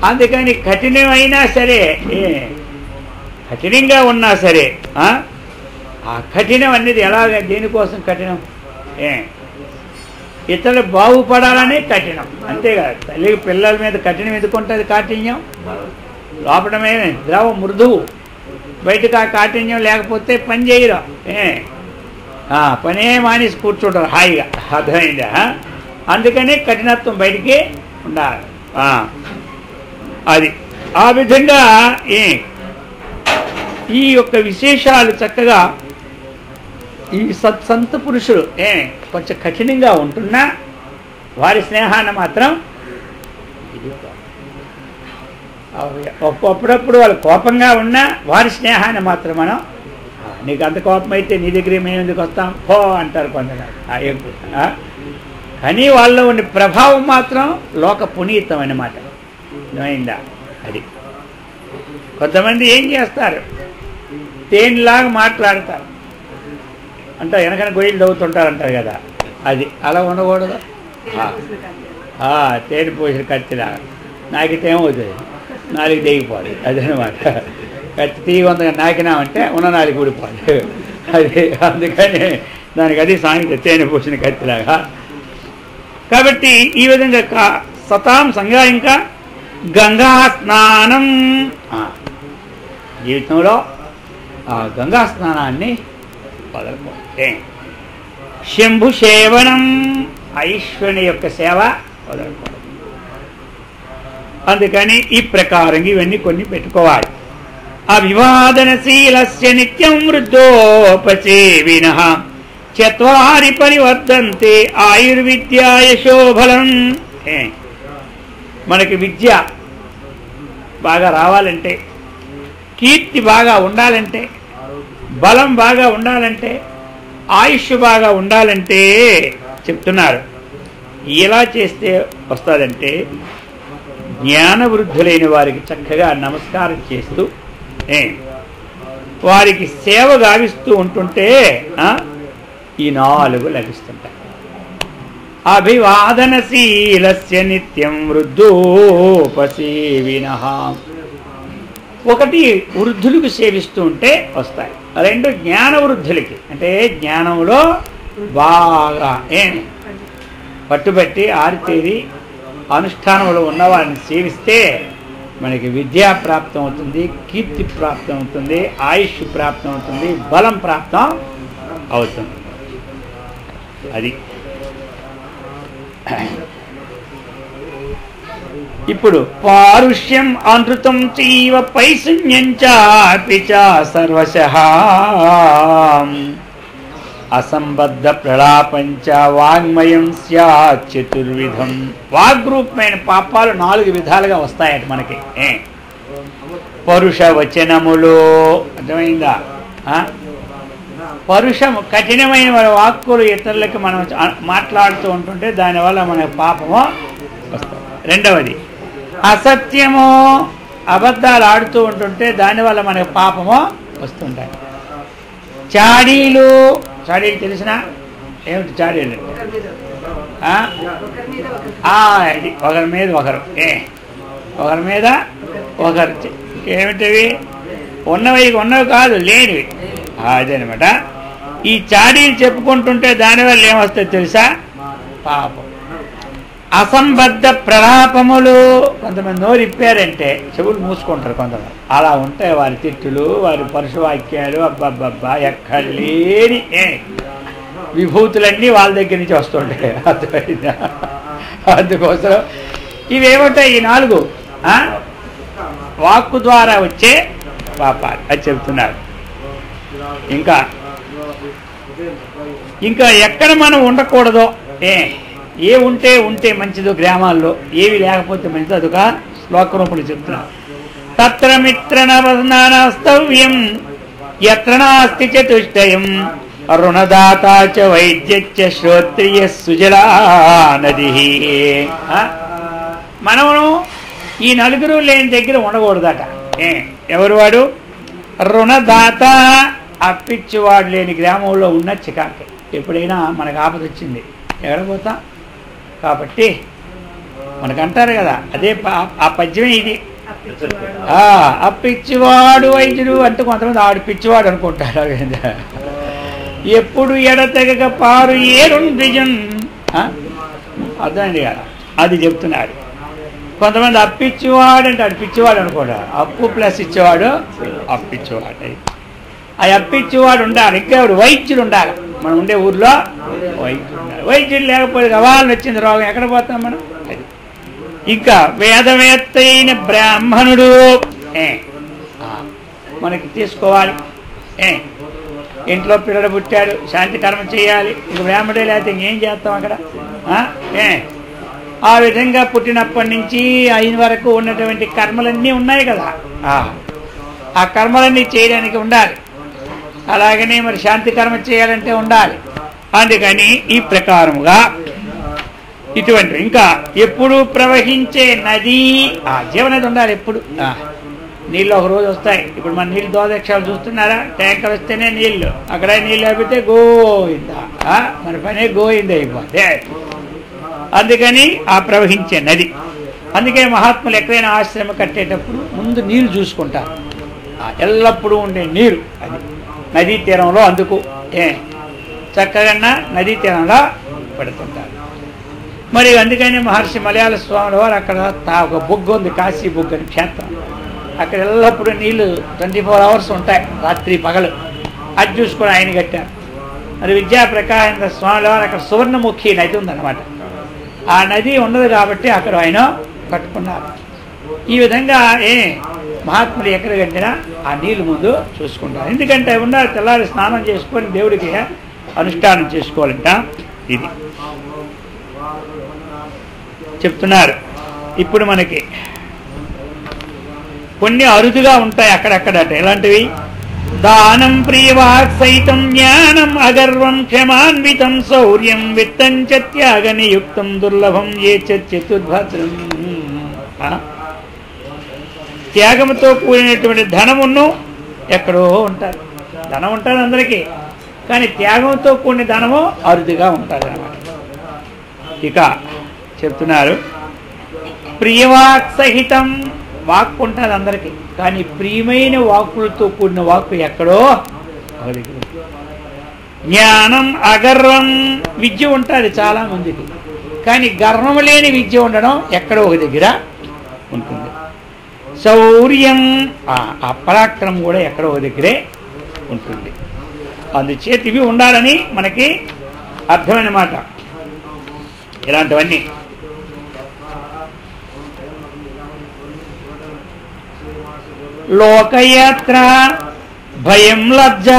అందుకని కఠినమైనా సరే, కఠినంగా ఉన్నా సరే ఆ కఠినం అనేది ఎలాగ, దేనికోసం కఠినం? ఇతరులు బాగుపడాలనే కఠినం, అంతేకాదు. తల్లికి పిల్లల మీద కఠినం ఎందుకుంటుంది? కాఠిన్యం లోపడమే ద్రవ మృదువు, బయటకు ఆ కాఠిన్యం లేకపోతే పని చేయరు. పనే మానేసి కూర్చుంటారు హాయిగా. అర్థమైందా? అందుకని కఠినత్వం బయటికి ఉండాలి. అది ఆ విధంగా ఈ యొక్క విశేషాలు చక్కగా ఈ సంత పురుషులు కొంచెం కఠినంగా ఉంటున్నా వారి స్నేహాన్ని మాత్రం అప్పుడప్పుడు వాళ్ళు కోపంగా ఉన్నా వారి స్నేహాన్ని మాత్రం మనం, నీకు అంత కోపం అయితే నీ దగ్గర మేము ఎందుకు వస్తాం పో అంటారు కొందరు. కానీ వాళ్ళలో ఉండే ప్రభావం మాత్రం లోక పునీతం అన్నమాట. అయిందా? అది కొంతమంది ఏం చేస్తారు, తేనిలాగా మాట్లాడతారు అంటే వెనకన గొయ్యలు దవ్వుతుంటారు అంటారు కదా, అది అలా ఉండకూడదు. తేనె పోసిన కత్తిలాగా నాకితే ఏమవుతుంది, నాలుగు తెగిపోదు. అదనమాట. కత్తి తీగొంతగా నాకినామంటే ఉన్న నాలుగు ఊడిపోదు. అది అందుకని దానికి అది సాంగత్యం, తేనె పోసిన కత్తిలాగా. కాబట్టి ఈ విధంగా సతాం సంగా ఇంకా గంగా స్నానం జీవితంలో ఆ గంగా స్నానాన్ని వదలకూడదు. శంభు సేవనం ఈశ్వరుని యొక్క సేవ వదలకూడదు. అందుకని ఈ ప్రకారంగా ఇవన్నీ కొన్ని పెట్టుకోవాలి. అభివాదనశీలస్య నిత్యం వృద్ధోపసేవినః చత్వారి పరివర్తంతే ఆయుర్విద్యా యశోబలం. మనకి విద్య బాగా రావాలంటే, కీర్తి బాగా ఉండాలంటే, బలం బాగా ఉండాలంటే, ఆయుష్ బాగా ఉండాలంటే చెప్తున్నారు. ఎలా చేస్తే వస్తుందంటే జ్ఞానవృద్ధులైన వారికి చక్కగా నమస్కారం చేస్తూ వారికి సేవ గావిస్తూ ఉంటుంటే ఈ 4 లభిస్తుంటాయి. అభివాదనశీలస్య నిత్యం వృద్ధోపసేవినః. 1 వృద్ధులకు సేవిస్తూ ఉంటే వస్తాయి. 2 జ్ఞానవృద్ధులకి, అంటే జ్ఞానంలో బాగా పట్టుబట్టి ఆరితేరి అనుష్ఠానంలో ఉన్నవారిని సేవిస్తే మనకి విద్యా ప్రాప్తం అవుతుంది, కీర్తి ప్రాప్తం అవుతుంది, ఆయుష్ ప్రాప్తం అవుతుంది, బలం ప్రాప్తం అవుతుంది. అది ఇప్పుడు పారుష్యం అనృతం చైవ పైశూన్యం చాపి చ సర్వశః అసంబద్ధ ప్రలాపంచ వాంగ్మయం స్యాత్ చతుర్విధం. వాగ్రూపమైన పాపాలు 4 విధాలుగా వస్తాయట మనకి. పరుష వచనములు, అర్థమైందా? పరుషము కఠినమైన వాక్కులు ఇతరులకి మనం మాట్లాడుతూ ఉంటుంటే దానివల్ల మనకు పాపము వస్తుంది. 2వది అసత్యము, అబద్ధాలు ఆడుతూ ఉంటుంటే దానివల్ల మనకు పాపము వస్తుంటాయి. చాడీలు, చాడీలు తెలిసిన ఏమిటి చాడీలు? ఒకరి మీద ఒకరు ఒకరి మీద ఒకరు ఏమిటివి? ఉన్నవి కాదు, లేనివి. అదేనమాట. ఈ చాడీలు చెప్పుకుంటుంటే దానివల్ల ఏమొస్తుంది తెలుసా? పాపం. అసంబద్ధ ప్రలాపములు, కొంతమంది నోరు ఇప్పారంటే చెవులు మూసుకుంటారు కొంతమంది. అలా ఉంటాయి వారి తిట్టులు, వారి పరుషవాక్యాలు. అబ్బబ్బబ్బా, ఎక్కడ లేని విభూతులన్నీ వాళ్ళ దగ్గర నుంచి వస్తుంటాయి. అర్థమైందా? అందుకోసం ఇవేమంటాయి? ఈ 4 వాక్కు ద్వారా వచ్చే పాపాలు అది చెప్తున్నారు. ఇంకా ఎక్కడ మనం ఉండకూడదో, ఏ ఉంటే మంచిదో గ్రామాల్లో, ఏవి లేకపోతే మంచిదో అదొక శ్లోక రూపంలో చెప్తున్నారు. తత్ర మిత్రనవస్థవ్యం యత్ర నాస్తి చతుష్టయం రుణదాత చ వైద్యచ్చ శ్రోత్రియ సుజలా నది. మనము ఈ 4 లేని దగ్గర ఉండకూడదట. ఎవరు వాడు? రుణదాత, అప్పిచ్చేవాడు లేని గ్రామంలో ఉన్న చికాకే. ఎప్పుడైనా మనకు ఆపద వచ్చింది ఎక్కడ పోతాం? కాబట్టి మనకంటారు కదా, అదే ఆ పద్యమే ఇది. అప్పిచ్చివాడు వైద్యుడు అంటే కొంతమంది ఆడు పిచ్చివాడు అనుకుంటారు. ఎప్పుడు ఎడతెగక పారు ఏరుంద్రిజన్, అర్థమైంది కదా, అది చెప్తున్నాడు. కొంతమంది అప్పిచ్చివాడు అంటే ఆడు పిచ్చివాడు అనుకుంటారు. అప్పు ప్లస్ ఇచ్చేవాడు అప్పిచ్చేవాడు. ఆ అప్పిచ్చేవాడు ఉండాలి. ఇంకా వైద్యుడు ఉండాలి. మనం ఉండే ఊర్లో వైద్యుడు ఉండాలి. వైద్యుడు లేకపోతే గవాలను వచ్చింది రోగం, ఎక్కడ పోతాం మనం? ఇంకా వేదవేత్త అయిన బ్రాహ్మణుడు మనకి తీసుకోవాలి. ఇంట్లో పిల్లలు పుట్టాడు, శాంతి కర్మ చేయాలి. ఇంక బ్రాహ్మణుడే లేకపోతే ఇంకేం చేస్తాం అక్కడ? ఆ విధంగా పుట్టినప్పటి నుంచి అయిన వరకు ఉన్నటువంటి కర్మలన్నీ ఉన్నాయి కదా, ఆ కర్మలన్నీ చేయడానికి ఉండాలి. అలాగనే మరి శాంతి కర్మ చేయాలంటే ఉండాలి. అందుకని ఈ ప్రకారముగా ఇటువంటి ఇంకా ఎప్పుడు ప్రవహించే నది, జీవనది ఉండాలి. ఎప్పుడు నీళ్ళు ఒక రోజు వస్తాయి. ఇప్పుడు మన నీళ్ళు దోదక్షాలు చూస్తున్నారా? ట్యాంకర్ వస్తేనే నీళ్ళు, అక్కడ నీళ్ళు అయిపోతే గోయిందా, మన పనే గోయింది అయిపోతే. అందుకని ఆ ప్రవహించే నది. అందుకని మహాత్ములు ఎక్కడైనా ఆశ్రమం కట్టేటప్పుడు ముందు నీళ్ళు చూసుకుంటారు. ఎల్లప్పుడూ ఉండే నీరు అది నదీ తీరంలో. అందుకు చక్కగా నదీ తీరంలో పెడుతుంటారు. మరి అందుకని మహర్షి మలయాళ స్వాముల వారు అక్కడ ఒక బుగ్గ ఉంది, కాశీ బుగ్గ అని క్షేత్రం. అక్కడ ఎల్లప్పుడూ నీళ్లు 24 hours ఉంటాయి, రాత్రి పగలు. అది చూసుకొని ఆయన కట్టారు. మరి విద్యాప్రకాశేంద్ర స్వాముల వారు అక్కడ సువర్ణముఖి నది ఉందన్నమాట. ఆ నది ఉన్నది కాబట్టి అక్కడ ఆయన కట్టుకున్నారు. ఈ విధంగా మహాత్ములు ఎక్కడ కట్టినా ఆ నీళ్ళు ముందు చూసుకుంటారు. ఎందుకంటే ఉన్న తెల్లారి స్నానం చేసుకొని దేవుడికి అనుష్ఠానం చేసుకోవాలంట. ఇది చెప్తున్నారు. ఇప్పుడు మనకి కొన్ని అరుదుగా ఉంటాయి అక్కడక్కడట. ఎలాంటివి? దానం ప్రియవాక్ సైతం జ్ఞానం అగర్వం క్షమాన్వితం శౌర్యం విత్తం చ త్యాగనియుక్తం దుర్లభం ఏ చతుర్భద్రం. త్యాగంతో కూడినటువంటి ధనమును ఎక్కడో ఉంటారు. ధనం ఉంటుంది అందరికీ, కానీ త్యాగంతో కూడిన ధనము అరుదుగా ఉంటుంది అన్నమాట. ఇక చెప్తున్నారు, ప్రియవాక్ సహితం వాక్కు ఉంటుంది అందరికీ, కానీ ప్రియమైన వాక్కులతో కూడిన వాక్కు ఎక్కడో. జ్ఞానం అగర్వం విద్య ఉంటుంది చాలా మందికి, కానీ గర్వం లేని విద్య ఉండడం ఎక్కడో ఒక దగ్గర ఉంటుంది. శౌర్యం పరాక్రమం కూడా ఎక్కడో ఒక దగ్గరే ఉంటుంది. అందుచేత ఇవి ఉండాలని మనకి అర్థమన్నమాట. ఇలాంటివన్నీ లోకయాత్ర భయం లజ్జ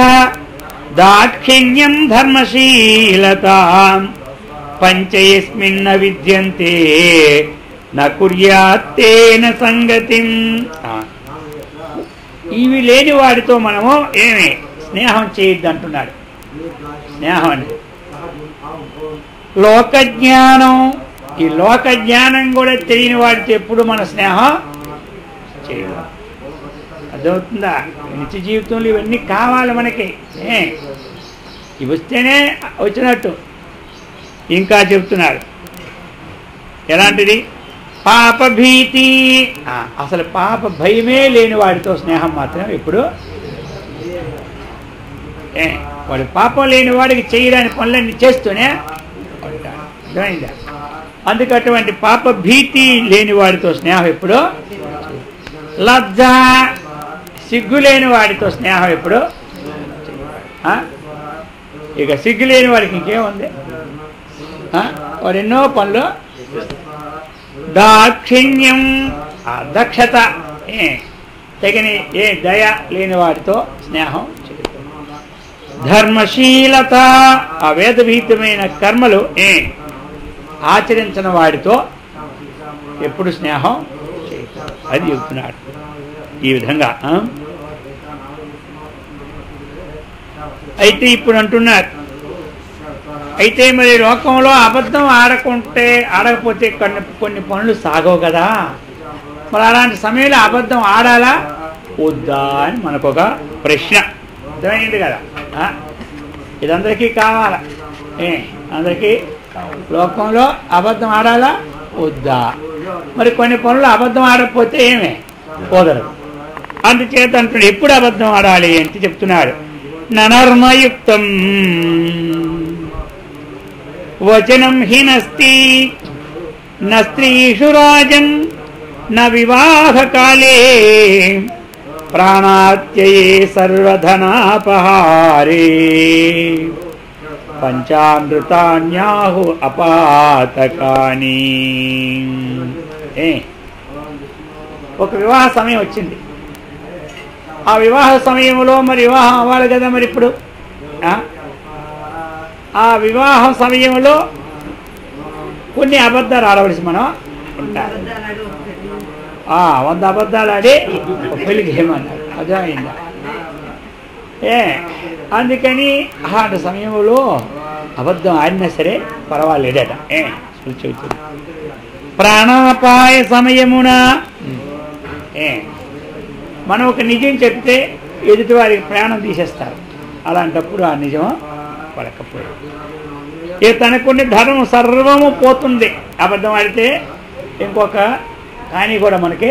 దాక్షిణ్యం ధర్మశీలత పంచయస్మిన్న విద్యంతే నకుర్యాత్తేన సంగతిం. ఇవి లేని వాడితో మనము స్నేహం చేయొద్దు అంటున్నాడు. స్నేహం అని లోకజ్ఞానం, ఈ లోకజ్ఞానం కూడా తెలియని వాడితో ఎప్పుడు మన స్నేహం చేయడం. అర్థమవుతుందా? నిత్య జీవితంలో ఇవన్నీ కావాలి మనకి. ఇవి వస్తేనే వచ్చినట్టు. ఇంకా చెప్తున్నారు ఎలాంటిది? పాపభీతి, అసలు పాప భయమే లేని వాడితో స్నేహం మాత్రం ఇప్పుడు. వాడు పాపం లేని వాడికి చేయడానికి పనులన్నీ చేస్తూనే ఉంటాడు. అర్థమైందా? అందుకు అటువంటి పాప భీతి లేని వాడితో స్నేహం ఎప్పుడు. లజ్జ సిగ్గు లేని వాడితో స్నేహం ఎప్పుడు. ఇక సిగ్గు లేని వాడికి ఇంకేముంది? వాడు ఎన్నో పనులు. దాక్షిణ్యం దక్షత తగిన దయ లేని వాడితో స్నేహం. ధర్మశీలత వేదవిహితమైన కర్మలు ఆచరించిన వాడితో ఎప్పుడు స్నేహం అది చెబుతున్నాడు. ఈ విధంగా అయితే ఇప్పుడు అంటున్నారు, అయితే మరి లోకంలో అబద్ధం ఆడకపోతే కొన్ని పనులు సాగవు కదా. మరి అలాంటి సమయంలో అబద్ధం ఆడాలా వద్దా అని మనకొక ప్రశ్న. అర్థమైంది కదా? ఇదందరికీ కావాలా? అందరికీ లోకంలో అబద్ధం ఆడాలా వద్దా? మరి కొన్ని పనులు అబద్ధం ఆడకపోతే కుదరదు. అందుచేత అంటున్నాడు ఎప్పుడు అబద్ధం ఆడాలి అంటే చెప్తున్నాడు. ననర్మయుక్తం వచనం హినస్తి నస్త్రీషు రాజన్ న వివాహకాలే ప్రాణాత్యయే సర్వధనాపహారే పంచామృతాన్యాహు అపాతకాని. ఒక వివాహ సమయం వచ్చింది. ఆ వివాహ సమయంలో మరి వివాహం అవ్వాలి కదా. మరి ఇప్పుడు ఆ వివాహ సమయంలో కొన్ని అబద్ధాలు ఆడవలసి మనం ఉంటారు. 100 అబద్ధాలు ఆడి పెళ్లికి ఏమన్నారు అర్థమైందా? అందుకని అలాంటి సమయంలో అబద్ధం ఆడినా సరే పర్వాలేదట. చెబుతుంది ప్రాణాపాయ సమయమున మనం ఒక నిజం చెప్తే ఎదుటి వారికి ప్రాణం తీసేస్తారు. అలాంటప్పుడు ఆ నిజం పడకపోయి తనకున్న ధర్మం సర్వము పోతుంది. అబద్ధం ఆడితే ఇంకొక కానీ కూడా మనకి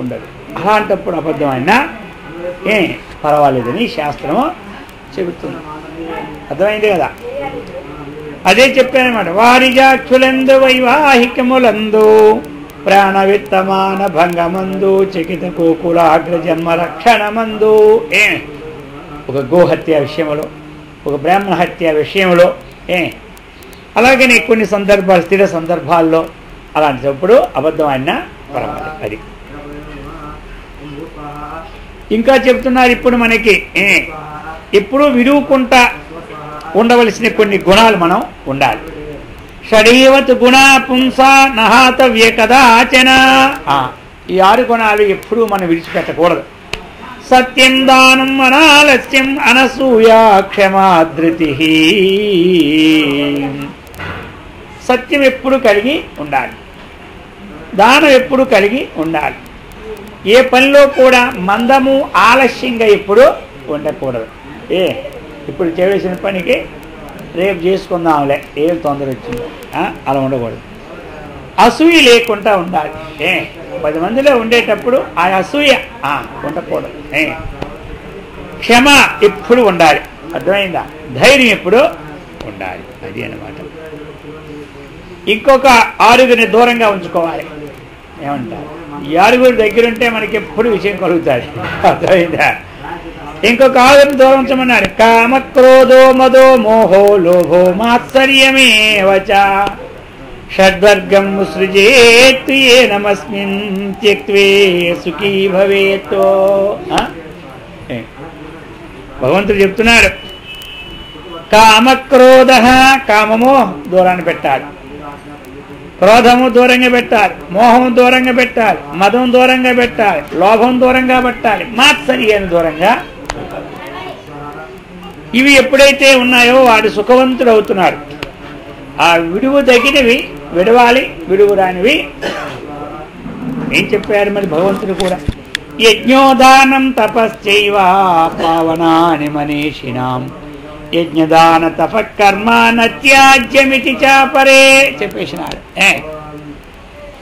ఉండదు. అలాంటప్పుడు అబద్ధం అయినా పర్వాలేదని శాస్త్రము చెబుతుంది. అర్థమైంది కదా? అదే చెప్పానమాట. వారిజాక్షులందు వైవాహికములందు ప్రాణవిత్తమాన భంగమందు చకిత కోకులాగ్ర జన్మ రక్షణమందు ఒక గోహత్య విషయంలో, ఒక బ్రాహ్మణ హత్య విషయంలో అలాగనే కొన్ని సందర్భాలు, స్థిర సందర్భాల్లో అలాంటిప్పుడు అబద్ధం ఆయన పరమాది. అది ఇంకా చెప్తున్నారు. ఇప్పుడు మనకి ఇప్పుడు విడువుకుంటా ఉండవలసిన కొన్ని గుణాలు మనం ఉండాలి. షడీవత్ గుణ పుంస నహాతవ్య కదాచన. ఈ 6 గుణాలు ఎప్పుడూ మనం విడిచిపెట్టకూడదు. సత్యం దానం అనాలస్యం అనసూయా క్షమాధృతి. సత్యం ఎప్పుడు కలిగి ఉండాలి, దానం ఎప్పుడు కలిగి ఉండాలి. ఏ పనిలో కూడా మందము ఆలస్యంగా ఎప్పుడు ఉండకూడదు. ఇప్పుడు చేయవలసిన పనికి రేపు చేసుకుందాంలే, ఏం తొందర వచ్చిందో అలా ఉండకూడదు. అసూయ లేకుండా ఉండాలి. 10 మందిలో ఉండేటప్పుడు ఆ అసూయ ఉండకూడదు. క్షమ ఎప్పుడు ఉండాలి, అర్థమైందా? ధైర్యం ఎప్పుడు ఉండాలి, అది అన్నమాట. ఇంకొక 6గురిని దూరంగా ఉంచుకోవాలి. ఏమంటారు? ఈ 6గురి దగ్గర ఉంటే మనకి ఎప్పుడు విషయం కలుగుతుంది, అర్థమైందా? ఇంకొక 6గురిని దూరం ఉంచమన్నారు. కామ క్రోధో మదో మోహో లోభో మాత్సర్యమే వచ షడ్వర్గం సృజేత్ ఏ నమస్మిన్ త్యక్త్వే సుఖీ భవేత్. భగవంతుడు చెప్తున్నారు, కామక్రోధ, కామము దూరాన్ని పెట్టాలి, క్రోధము దూరంగా పెట్టాలి, మోహము దూరంగా పెట్టాలి, మదం దూరంగా పెట్టాలి, లోభం దూరంగా పెట్టాలి, మాత్సర్యాన్ని దూరంగా. ఇవి ఎప్పుడైతే ఉన్నాయో వాడు సుఖవంతుడు అవుతున్నాడు. ఆ విడువు తగినవి విడవాలి, విడువు రానివి ఏం చెప్పారు మరి భగవంతుడు కూడా? యజ్ఞోదానం తపశ్చైవ పావనాని మనీషిణాం యజ్ఞదాన తపకర్మ నత్యాజ్యమితి చాపరే చెప్పేసినాడు.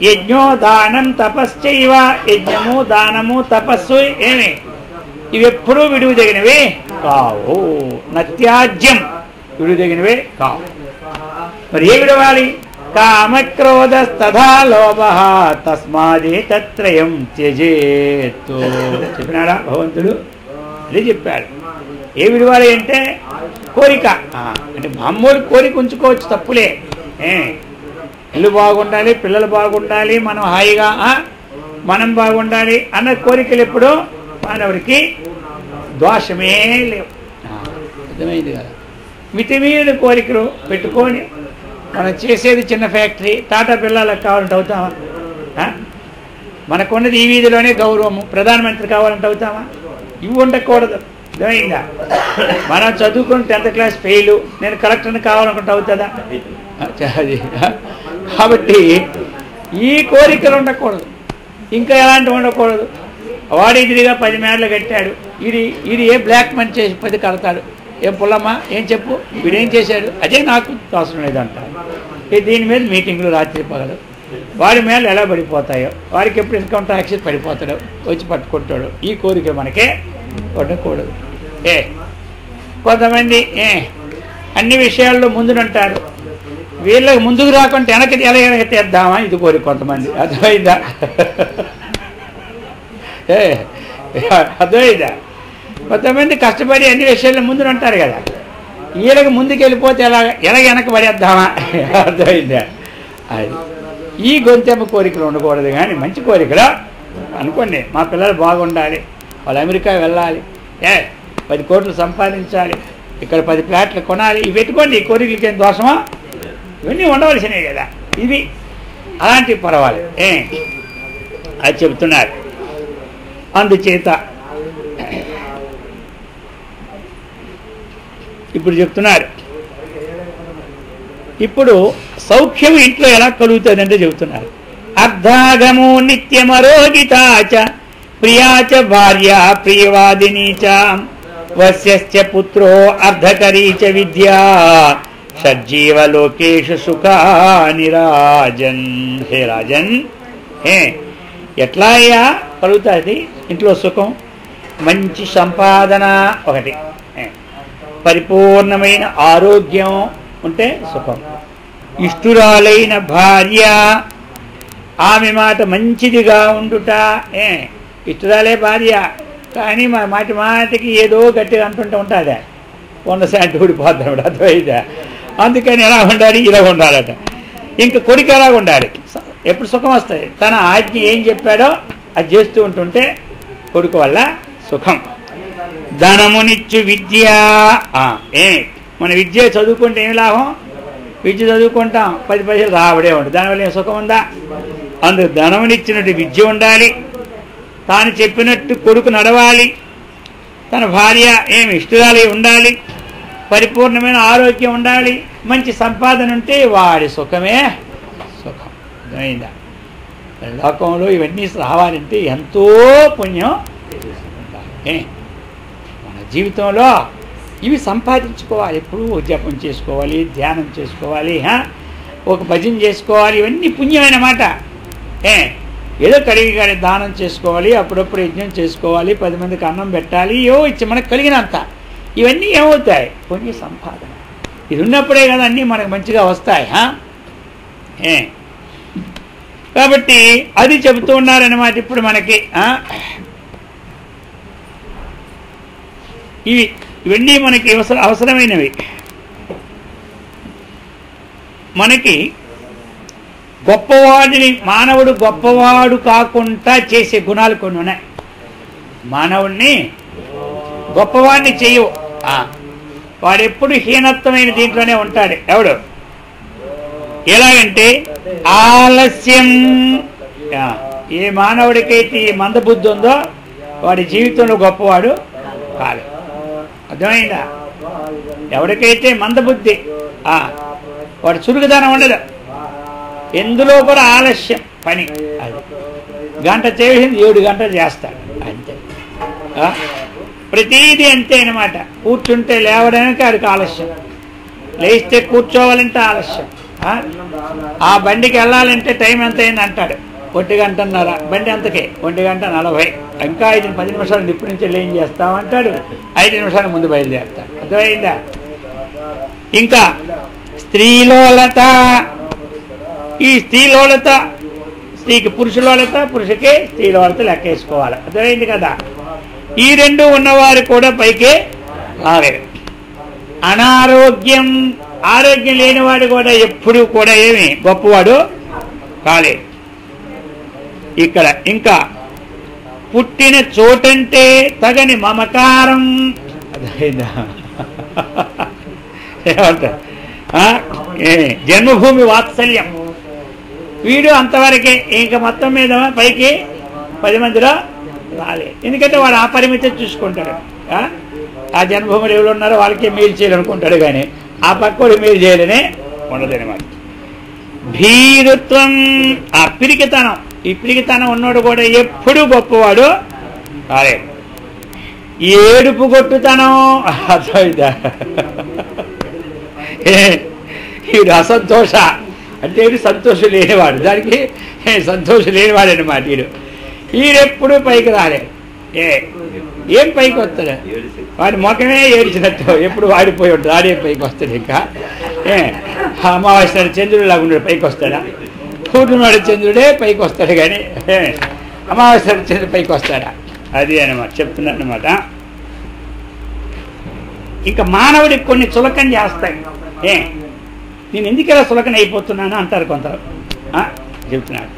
యజ్ఞోదానం తపశ్చైవ, యజ్ఞము దానము తపస్సు ఇవెప్పుడూ విడువు తగినవే కావు. నత్యాజ్యం, విడువు తగినవే కావు. మరి ఏ విడవాలి? కామక్రోధస్తథా లోభ తస్మాదేతత్రయం త్యజేత్ చెప్పినాడా భగవంతుడు? అదే చెప్పాడు. ఏ విడవాలి అంటే కోరిక, అంటే మామూలు కోరిక ఉంచుకోవచ్చు, తప్పులే. ఇల్లు బాగుండాలి, పిల్లలు బాగుండాలి, మనం హాయిగా మనం బాగుండాలి అన్న కోరికలు ఎప్పుడూ మానవుడికి దోషమే లేవు. అర్థమైంది కదా? మితిమీరిన కోరికలు పెట్టుకొని మనం చేసేది చిన్న ఫ్యాక్టరీ, టాటా పిల్లలకు కావాలంటే అవుతామా? మనకున్నది ఈ వీధిలోనే గౌరవము, ప్రధానమంత్రి కావాలంటే అవుతామా? ఇవి ఉండకూడదు, అర్థమైందా? మనం చదువుకుని 10th క్లాస్ ఫెయిలు, నేను కలెక్టర్ని కావాలనుకుంటే అవుతుందా? కాబట్టి ఈ కోరికలు ఉండకూడదు. ఇంకా ఎలాంటివి ఉండకూడదు. వాడు ఎదురుగా 10 మేడలు కట్టాడు, ఇది ఏ బ్లాక్ మనీ చేసి 10 కడతాడు. ఏం పుల్లమ్మా ఏం చెప్పు, వీడేం చేశాడు? అదే నాకు అవసరం లేదంటారు. దీని మీద మీటింగ్లు రాత్రి పగలు, వాడి మేలు ఎలా పడిపోతాయో, వాడికి ఎప్పుడు ఇన్కమ్ ట్యాక్స్ పడిపోతాడో వచ్చి పట్టుకుంటాడు. ఈ కోరిక మనకే ఉండకూడదు. కొంతమంది అన్ని విషయాల్లో ముందునంటారు, వీళ్ళకి ముందుకు రాకుండా వెనక తీద్దామా ఇది కోరిక కొంతమంది. అర్థమైందా? అర్థమైందా? కొంతమంది కష్టపడి అన్ని విషయాల్లో ముందు ఉంటారు కదా, వీళ్ళకి ముందుకు వెళ్ళిపోతే ఎలాగ వెనక పడేద్దామా? అర్థమైందా? అది ఈ గొంతెమ్మ కోరికలు ఉండకూడదు. కానీ మంచి కోరికలు అనుకోండి, మా పిల్లలు బాగుండాలి, వాళ్ళు అమెరికా వెళ్ళాలి, 10 కోట్లు సంపాదించాలి, ఇక్కడ 10 ఫ్లాట్లు కొనాలి, ఇవి పెట్టుకోండి. ఈ కోరికలకి ఏం దోషమా? ఇవన్నీ ఉండవలసినవి కదా. ఇది అలాంటివి పర్వాలేదు, అది చెబుతున్నారు. అందుచేత ఇప్పుడు చెప్తున్నారు, ఇప్పుడు సౌఖ్యం ఇంట్లో ఎలా కలుగుతుందంటే చెబుతున్నారు. అర్ధాగమో నిత్యమరోగితాచ ప్రియాచ భార్య ప్రియవాదినీచ వస్యశ్చ పుత్రో అర్ధకరీచ విద్యా షజ్జీవలోకేషు సుఖాని రాజన్. హే రాజన్, ఎట్లా అయ్యా కలుగుతుంది ఇంట్లో సుఖం? మంచి సంపాదన ఒకటి, పరిపూర్ణమైన ఆరోగ్యం ఉంటే సుఖం. ఇష్టురాలైన భార్య, ఆమె మాట మంచిదిగా ఉండుట. ఇష్టురాలే భార్య, కానీ మా మాటికి ఏదో గట్టిగా అంటుంటూ ఉంటుంది, ఉన్న శాంతి ఊడిపోతాడు, అర్థమైందా? అందుకని ఎలా ఉండాలి, ఇలా ఉండాలట. ఇంకా కొడుకు ఎలా ఉండాలి, ఎప్పుడు సుఖం వస్తుంది, తన ఆజ్ఞ ఏం చెప్పాడో అది చేస్తూ ఉంటుంటే కొడుకు వల్ల సుఖం. ధనమునిచ్చు విద్య. మన విద్య చదువుకుంటే ఏమి లాభం? విద్య చదువుకుంటాం, 10 పైసలు రాబడే ఉంటుంది, దానివల్ల ఏం సుఖం ఉందా? అందుకు ధనమునిచ్చినట్టు విద్య ఉండాలి, తాను చెప్పినట్టు కొడుకు నడవాలి, తన భార్య ఏమి ఇష్టురాలి ఉండాలి, పరిపూర్ణమైన ఆరోగ్యం ఉండాలి, మంచి సంపాదన ఉంటే వాడి సుఖమే సుఖం. అర్థమైందా? లోకంలో ఇవన్నీ రావాలంటే ఎంతో పుణ్యం ఉండాలి. మన జీవితంలో ఇవి సంపాదించుకోవాలి, ఎప్పుడూ జపం చేసుకోవాలి, ధ్యానం చేసుకోవాలి, ఒక భజన చేసుకోవాలి, ఇవన్నీ పుణ్యమైన మాట. ఏదో కలిగి దానం చేసుకోవాలి, అప్పుడప్పుడు యజ్ఞం చేసుకోవాలి, 10 మందికి అన్నం పెట్టాలి, ఇచ్చి మనకు కలిగినంత. ఇవన్నీ ఏమవుతాయి? పుణ్య సంపాదన. ఇది ఉన్నప్పుడే కదా అన్నీ మనకు మంచిగా వస్తాయి. కాబట్టి అది చెబుతూ ఉన్నారన్నమాట. ఇప్పుడు మనకి ఇవన్నీ మనకి అవసరమైనవి. మనకి గొప్పవాడిని, మానవుడు గొప్పవాడు కాకుండా చేసే గుణాలు కొన్ని ఉన్నాయి. మానవుడిని గొప్పవాడిని చేయవు, వాడెప్పుడు హీనత్వమైన దీంట్లోనే ఉంటాడు. ఎవడు? ఎలాగంటే ఆలస్యం. ఏ మానవుడికైతే ఈ మందబుద్ధి ఉందో వాడి జీవితంలో గొప్పవాడు కాదు. అర్థమైందా? ఎవరికైతే మందబుద్ధి, వాడు చురుకుదనం ఉండదు, ఎందులో కూడా ఆలస్యం పని. అది గంట చేసింది 7 గంటలు చేస్తాడు అంతే. ప్రతీది అంతే అన్నమాట. కూర్చుంటే లేవడానికి ఆడికి ఆలస్యం, లేస్తే కూర్చోవాలంటే ఆలస్యం, ఆ బండికి వెళ్ళాలంటే టైం ఎంత అయింది అంటాడు, 1 గంటన్నర, బండి అంతకే 1:40, ఇంకా 10 నిమిషాలు ఇప్పటి నుంచి ఏం చేస్తామంటాడు, 5 నిమిషాల ముందు బయలుదేరుతాడు. అర్థమైందా? ఇంకా స్త్రీలోలత. ఈ స్త్రీలోలత, స్త్రీకి పురుషులోలత, పురుషుకే స్త్రీలోలత లెక్కేసుకోవాలి. అర్థమైంది కదా? ఈ 2 ఉన్నవారు కూడా పైకి రాలేదు. అనారోగ్యం, ఆరోగ్యం లేనివాడు కూడా ఎప్పుడు కూడా ఏమి గొప్పవాడు కాలేదు. ఇక్కడ ఇంకా పుట్టిన చోటంటే తగని మమకారం. అర్థమైందా? ఏమంటారు? జన్మభూమి వాత్సల్యం. వీడు అంతవరకే, ఇంకా మొత్తం మీద పైకి 10 మందిలో రాలేదు. ఎందుకంటే వాడు ఆ పరిమితి చూసుకుంటాడు. ఆ జన్మభూములు ఎవరు ఉన్నారో వాళ్ళకే మేలు చేయాలనుకుంటాడు, కానీ ఆ పక్కోడు మేలు చేయాలనే ఉండదనమాట. భీరుత్వం, ఆ పిరికితనం. ఈ పిరికితనం ఉన్నాడు కూడా ఎప్పుడూ గొప్పవాడు కాలేదు. ఏడుపు కొట్టుతనం. అర్థమైందా? వీడు అసంతోష అంటే వీడు సంతోషం లేనివాడు, దానికి సంతోషం లేనివాడు అనమాట. వీడెప్పుడు పైకి రాలేదు. ఏం పైకి వస్తాడు? వాడి ముఖమే ఏడ్చినట్టు ఎప్పుడు వాడిపోయి ఉంటుంది, ఆడే పైకి వస్తాడు. ఇంకా అమావాస్య చంద్రుడు లాగా ఉన్నాడు, పైకి వస్తాడా? పూర్ణిమాడు చంద్రుడే పైకి వస్తాడు, కానీ అమావాస్య చంద్రుడు పైకి వస్తాడా? అది అనమాట చెప్తున్నాడు అనమాట. ఇంకా మానవుడికి కొన్ని చులకం చేస్తాయి. నేను ఎందుకు ఇలా చులకన అయిపోతున్నాను అంటారు కొందరు. చెప్తున్నాడు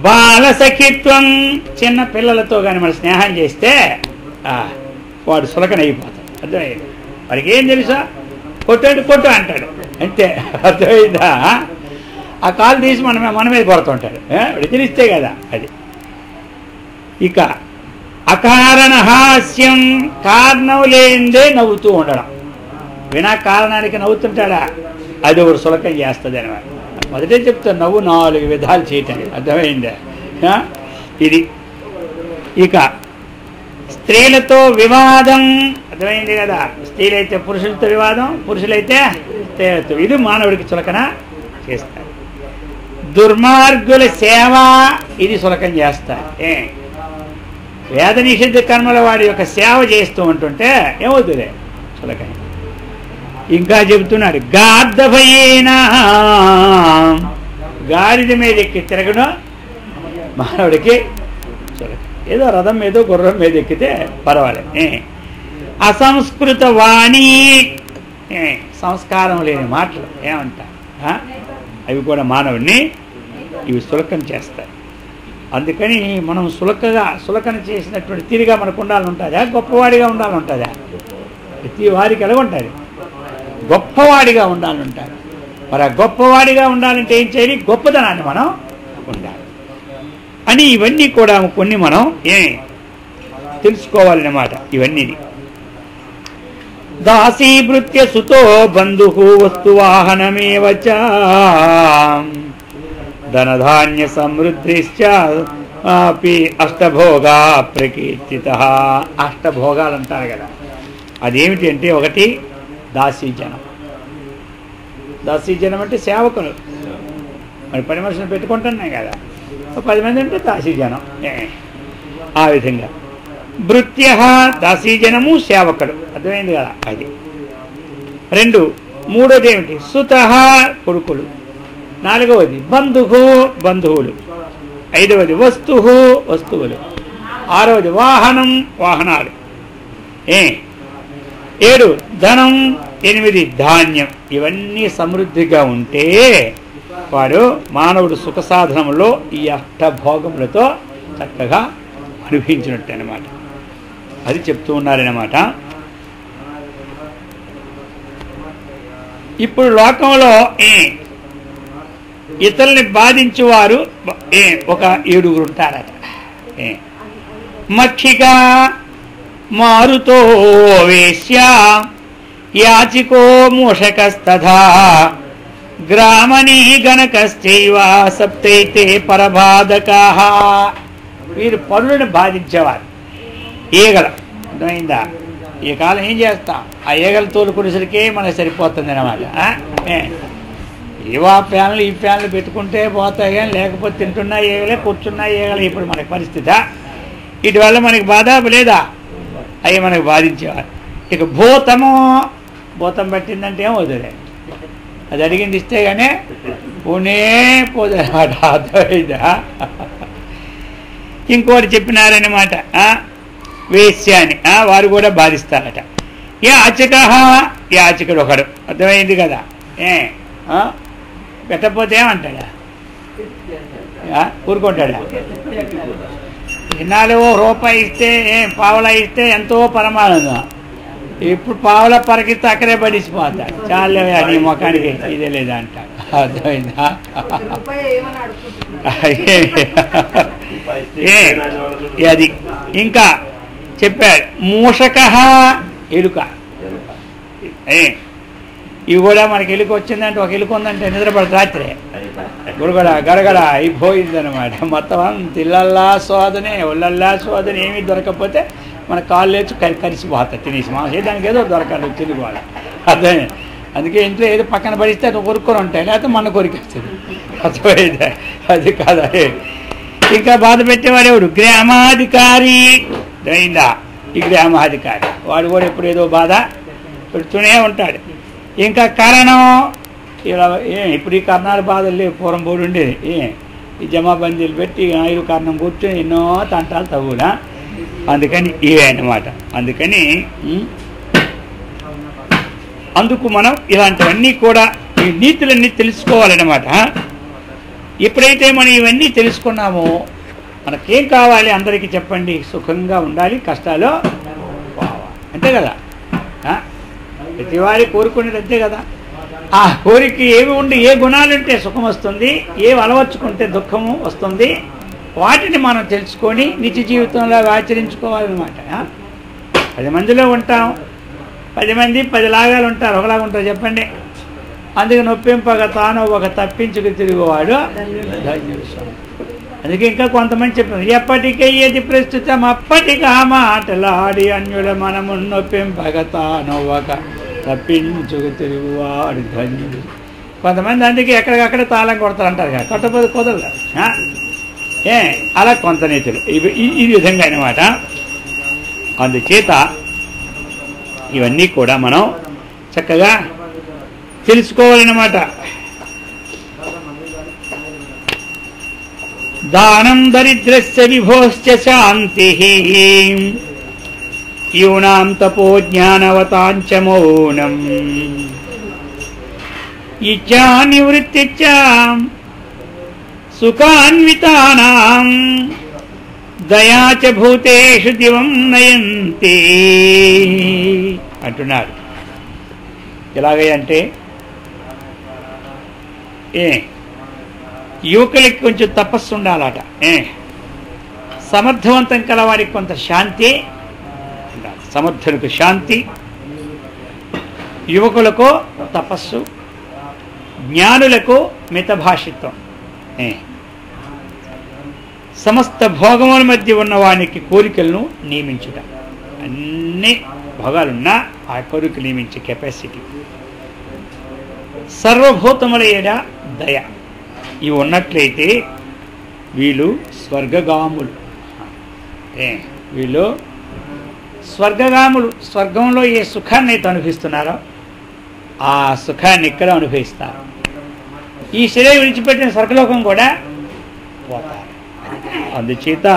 బాలసఖిత్వం. చిన్న పిల్లలతో కానీ మనం స్నేహం చేస్తే వాడు చులకన అయిపోతాడు. అర్థమైంది? వాడికి ఏం తెలుసా? కొట్టాడు కొట్టు అంటాడు అంతే. అర్థమైందా? ఆ కాలు తీసి మన మీద కొడుతుంటాడు, వాడు తెలిస్తే కదా అది. ఇక అకారణ హాస్యం, కారణం లేనిదే నవ్వుతూ ఉండడం. వినా కారణానికి నవ్వుతుంటాడా? అది ఒకటి సులకం చేస్తుంది అనమాట. మొదటే చెప్తాను, నవ్వు 4 విధాలు చేయటం. అర్థమైందా? ఇది. ఇక స్త్రీలతో వివాదం. అర్థమైంది కదా? స్త్రీలైతే పురుషులతో వివాదం, పురుషులైతే స్త్రీలతో. ఇది మానవుడికి చులకన చేస్తారు. దుర్మార్గుల సేవ, ఇది సులకం చేస్తారు. వేద నిషిద్ధ కర్మల వాడి యొక్క సేవ చేస్తూ ఉంటుంటే ఏమవుతుంది? చులకం. ఇంకా చెబుతున్నాడు, గార్ధభయేనా, గాడిద మీద ఎక్కి తిరగడం మానవుడికి ఏదో రథం మీద గుర్రం మీద ఎక్కితే పర్వాలేదు. అసంస్కృత వాణి, సంస్కారం లేని మాటలు ఏమంటారు, అవి కూడా మానవుడిని ఇవి సులకం చేస్తాయి. అందుకని మనం సులకన చేసినటువంటి తీరుగా మనకు ఉండాలని ఉంటుందా, గొప్పవాడిగా ఉండాలని ఉంటుందా? ప్రతి వారికి ఎలా ఉంటుంది, గొప్పవాడిగా ఉండాలని ఉంటారు. మరి ఆ గొప్పవాడిగా ఉండాలంటే ఏం చేయాలి, గొప్పదనాన్ని మనం ఉండాలి అని ఇవన్నీ కూడా కొన్ని మనం తెలుసుకోవాలన్నమాట. ఇవన్నీ దాసీభృత్య సుతో బంధు వస్తువాహనమేవ చ ధనధాన్య సమృద్ధిశ్చ అష్టభోగా ప్రకీర్తిత. అష్టభోగాలు అంటారు కదా, అదేమిటి అంటే ఒకటి దాసీజనం. దాసీజనం అంటే సేవకులు, మరి 10 మనుషులు పెట్టుకుంటున్నాయి కదా, 10 మంది అంటే దాసీజనం. ఆ విధంగా భృత్య దాసీజనము సేవకుడు, అర్థమైంది కదా అది. 2 మూడోది ఏమిటి, సుత కొడుకులు. 4వది బంధువులు. 5వది వస్తువులు. 6వది వాహనాలు. 7 ధనం. 8 ధాన్యం. ఇవన్నీ సమృద్ధిగా ఉంటే వాడు మానవుడు సుఖ సాధనములో ఈ అష్టభోగములతో చక్కగా అనుభవించినట్టు అన్నమాట. అది చెప్తూ ఉన్నారన్నమాట. ఇప్పుడు లోకంలో ఇతరుల్ని బాధించేవారు ఒక 7 ఉంటారట. మక్షిక, మారుతో వేశ్య, యాచికో మూషకస్తథా, గ్రామణీ గణకశ్చైవ సప్తైతే పరబాధకాః. వీరు పరులను బాధించేవారు. ఈగలు, అర్థమైందా? ఈ కాలం ఏం చేస్తాం, ఆ ఈగలు తోలుకునేసరికే మనకు సరిపోతుంది అన్నమాట. ఏవో ఫ్యాన్లు ఈ ఫ్యాన్లు పెట్టుకుంటే పోతాయి కానీ లేకపోతే తింటున్నా ఈగలే, కూర్చున్నా ఈగలే. ఇప్పుడు మనకి పరిస్థితి వీటి వల్ల మనకి బాధ లేదా, అవి మనకు బాధించేవారు. ఇక భూతం పట్టిందంటే ఏమవుతుంది, అది అడిగింది ఇస్తే కానీ పోనే పోదు అన్నమాట. అర్థమైందా? ఇంకోటి చెప్పినారన్నమాట, వేశ్య అని, వారు కూడా బాధిస్తారట. యాచకుడు ఒకడు, అర్థమైంది కదా. పెట్టకపోతే ఏమంటాడా, ఊరుకుంటాడా? ఇన్నాళ్ళు రూపాయి ఇస్తే పావలా ఇస్తే ఎంతో పరమానందం. ఇప్పుడు పావలా పరకిస్తే అక్కడే పడిసిపోతాడు. చాలే నీ ముఖానికి ఇదే లేదా అంటాడు. అర్థమైందా? అది ఇంకా చెప్పాడు. మూషక, ఎలుక. ఇవి కూడా మనకి ఎలుక వచ్చిందంటే, ఒక ఎలుక ఉందంటే నిద్రపడి రాత్రే గురగడ గడగడ అయిపోయిందనమాట. మొత్తం తిల్లల్లా శోధనే, ఒళ్ళల్లా శోధన. ఏమీ దొరకకపోతే మన కాళ్ళు లేచి కరిసిపోతాయి తినేసి. మాసే దానికి ఏదో దొరకాలి తిరుగువాలి. అదే అందుకే ఇంట్లో ఏదో పక్కన పడిస్తే అది కొరుక్కొని ఉంటాయి, లేకపోతే మన కొరికేస్తుంది. అర్థమైందా? అది కాదా. ఇంకా బాధ పెట్టేవాడు ఎవడు, గ్రామాధికారి. అయిందా? ఈ గ్రామాధికారి వాడు కూడా ఎప్పుడు ఏదో బాధ పెడుతూనే ఉంటాడు. ఇంకా కారణం ఇలా ఇప్పుడు ఈ కర్ణాల బాధలు లేవు, పూర్వం బోడు ఉండేది. ఈ జమాబందీలు పెట్టి 5 కారణం కూర్చొని ఎన్నో తంటాలు తగుడా. అందుకని ఇవే అన్నమాట. అందుకని అందుకు మనం ఇలాంటివన్నీ కూడా ఈ నీతులన్నీ తెలుసుకోవాలన్నమాట. ఎప్పుడైతే మనం ఇవన్నీ తెలుసుకున్నామో మనకేం కావాలి, అందరికీ చెప్పండి, సుఖంగా ఉండాలి, కష్టాలు అంతే కదా. ప్రతివారి కోరుకునేది అంతే కదా. ఆ కోరిక ఏమి ఉండి ఏ గుణాలుంటే సుఖం వస్తుంది, ఏవి అలవర్చుకుంటే దుఃఖము వస్తుంది, వాటిని మనం తెలుసుకొని నిత్య జీవితంలో ఆచరించుకోవాలన్నమాట. 10 మందిలో ఉంటాం, 10 మంది 10 లాగాలు ఉంటారు, ఒకలాగా ఉంటారు చెప్పండి. అందుకే నొప్పింపక తాను ఒక తప్పించుకు తిరుగువాడు ధన్యుడు. అందుకే ఇంకా కొంతమంది చెప్పారు, ఎప్పటికే ఏది ప్రస్తుతం అప్పటికా మాటలాడి అన్యుల మనము నొప్పింపక తాను ఒక తప్పించుకు తిరుగువాడు ధన్యుడు. కొంతమంది అందుకే ఎక్కడికక్కడ తాళం కొడతారంటారు కదా, కొట్టపోతే కుదరదు. అలా కొంత నీతులు ఈ విధంగా అన్నమాట. అందుచేత ఇవన్నీ కూడా మనం చక్కగా తెలుసుకోవాలన్నమాట. దానం దరిద్రస్య విభోశ్చ శాంతి యూనాం తపో జ్ఞానవతాంచ మౌనం ఇచ్చా నివృత్తిచ్చ సుఖాన్వితానాం దయా చ భూతేషు దివం నయంతి అంటున్నారు. ఎలాగంటే యువకులకి కొంచెం తపస్సు ఉండాలట, సమర్థవంతం కలవారికి కొంత శాంతి ఉండాలి. సమర్థులకు శాంతి, యువకులకు తపస్సు, జ్ఞానులకు మితభాషిత్వం, సమస్త భోగముల మధ్య ఉన్న వానికి కోరికలను నియమించుట. అన్ని భోగాలున్నా ఆ కోరికలు నియమించే కెపాసిటీ. సర్వభూతముల ఏడ దయ. ఇవి ఉన్నట్లయితే వీళ్ళు స్వర్గగాములు. వీళ్ళు స్వర్గగాములు. స్వర్గంలో ఏ సుఖాన్ని అయితే అనుభవిస్తున్నారో ఆ సుఖాన్ని ఇక్కడ అనుభవిస్తారు. ఈ శరీరం విడిచిపెట్టిన స్వర్గలోకం కూడా పోతారు. అందుచేత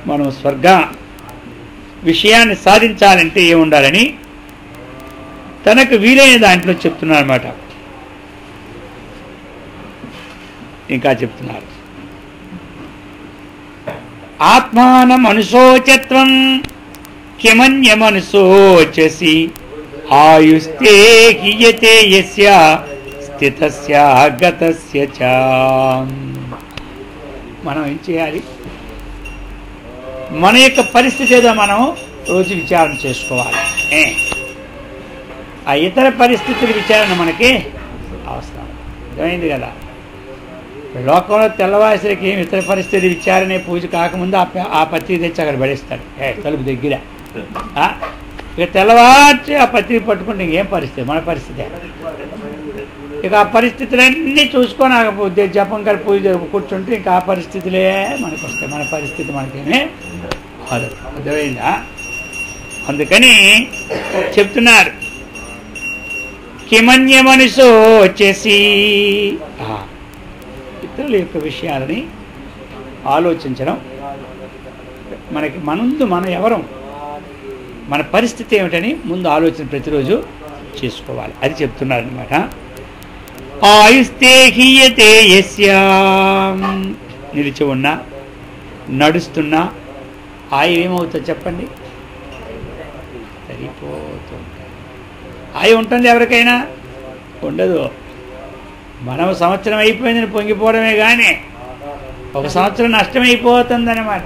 మనం స్వర్గ విషయాన్ని సాధించాలంటే ఏముండాలని తనకు వీలైన దాంట్లో చెప్తున్నారు అన్నమాట. ఇంకా చెప్తున్నారు, ఆత్మానం అనుశోచత్వం కిమన్యమనుశోచసి ఆయుస్తే హీయతే యస్య స్థితస్య గతస్య చ. మనం ఏం చేయాలి? మన యొక్క పరిస్థితి ఏదో మనం రోజు విచారణ చేసుకోవాలి. ఆ ఇతర పరిస్థితుల విచారణ మనకి అవసరం. అర్థమైంది కదా? లోకంలో తెల్లవాసరికి ఏమి ఇతర పరిస్థితి విచారణ పూజ కాకముందు ఆ పత్రిక తెచ్చి అక్కడ పడేస్తాడు తలుపు దగ్గర. ఇక తెల్లవార్చి ఆ పత్రిక పట్టుకుంటే ఇంకేం పరిస్థితి? మన పరిస్థితి. ఇక ఆ పరిస్థితులన్నీ చూసుకొని ఆ జపం గారి పూజ కూర్చుంటే ఇంకా ఆ పరిస్థితులే మనకు వస్తాయి. మన పరిస్థితి మనకేమీ అర్థమైందా? అందుకని చెప్తున్నారు, కిమన్యమనుసో వచ్చేసి ఇతరుల యొక్క విషయాలని ఆలోచించడం. మనకి ముందు మనం ఎవరం, మన పరిస్థితి ఏమిటని ముందు ఆలోచన ప్రతిరోజు చేసుకోవాలి. అది చెప్తున్నారనమాట. ఆయుస్తే హీయతే యస్య. నిలిచి ఉన్నా నడుస్తున్నా ఆయు ఏమవుతుంది చెప్పండి? సరిపోతుంది. ఆయు ఉంటుంది ఎవరికైనా? ఉండదు. మనం సంవత్సరం అయిపోయిందని పొంగిపోవడమే కానీ ఒక సంవత్సరం నష్టమైపోతుందన్నమాట.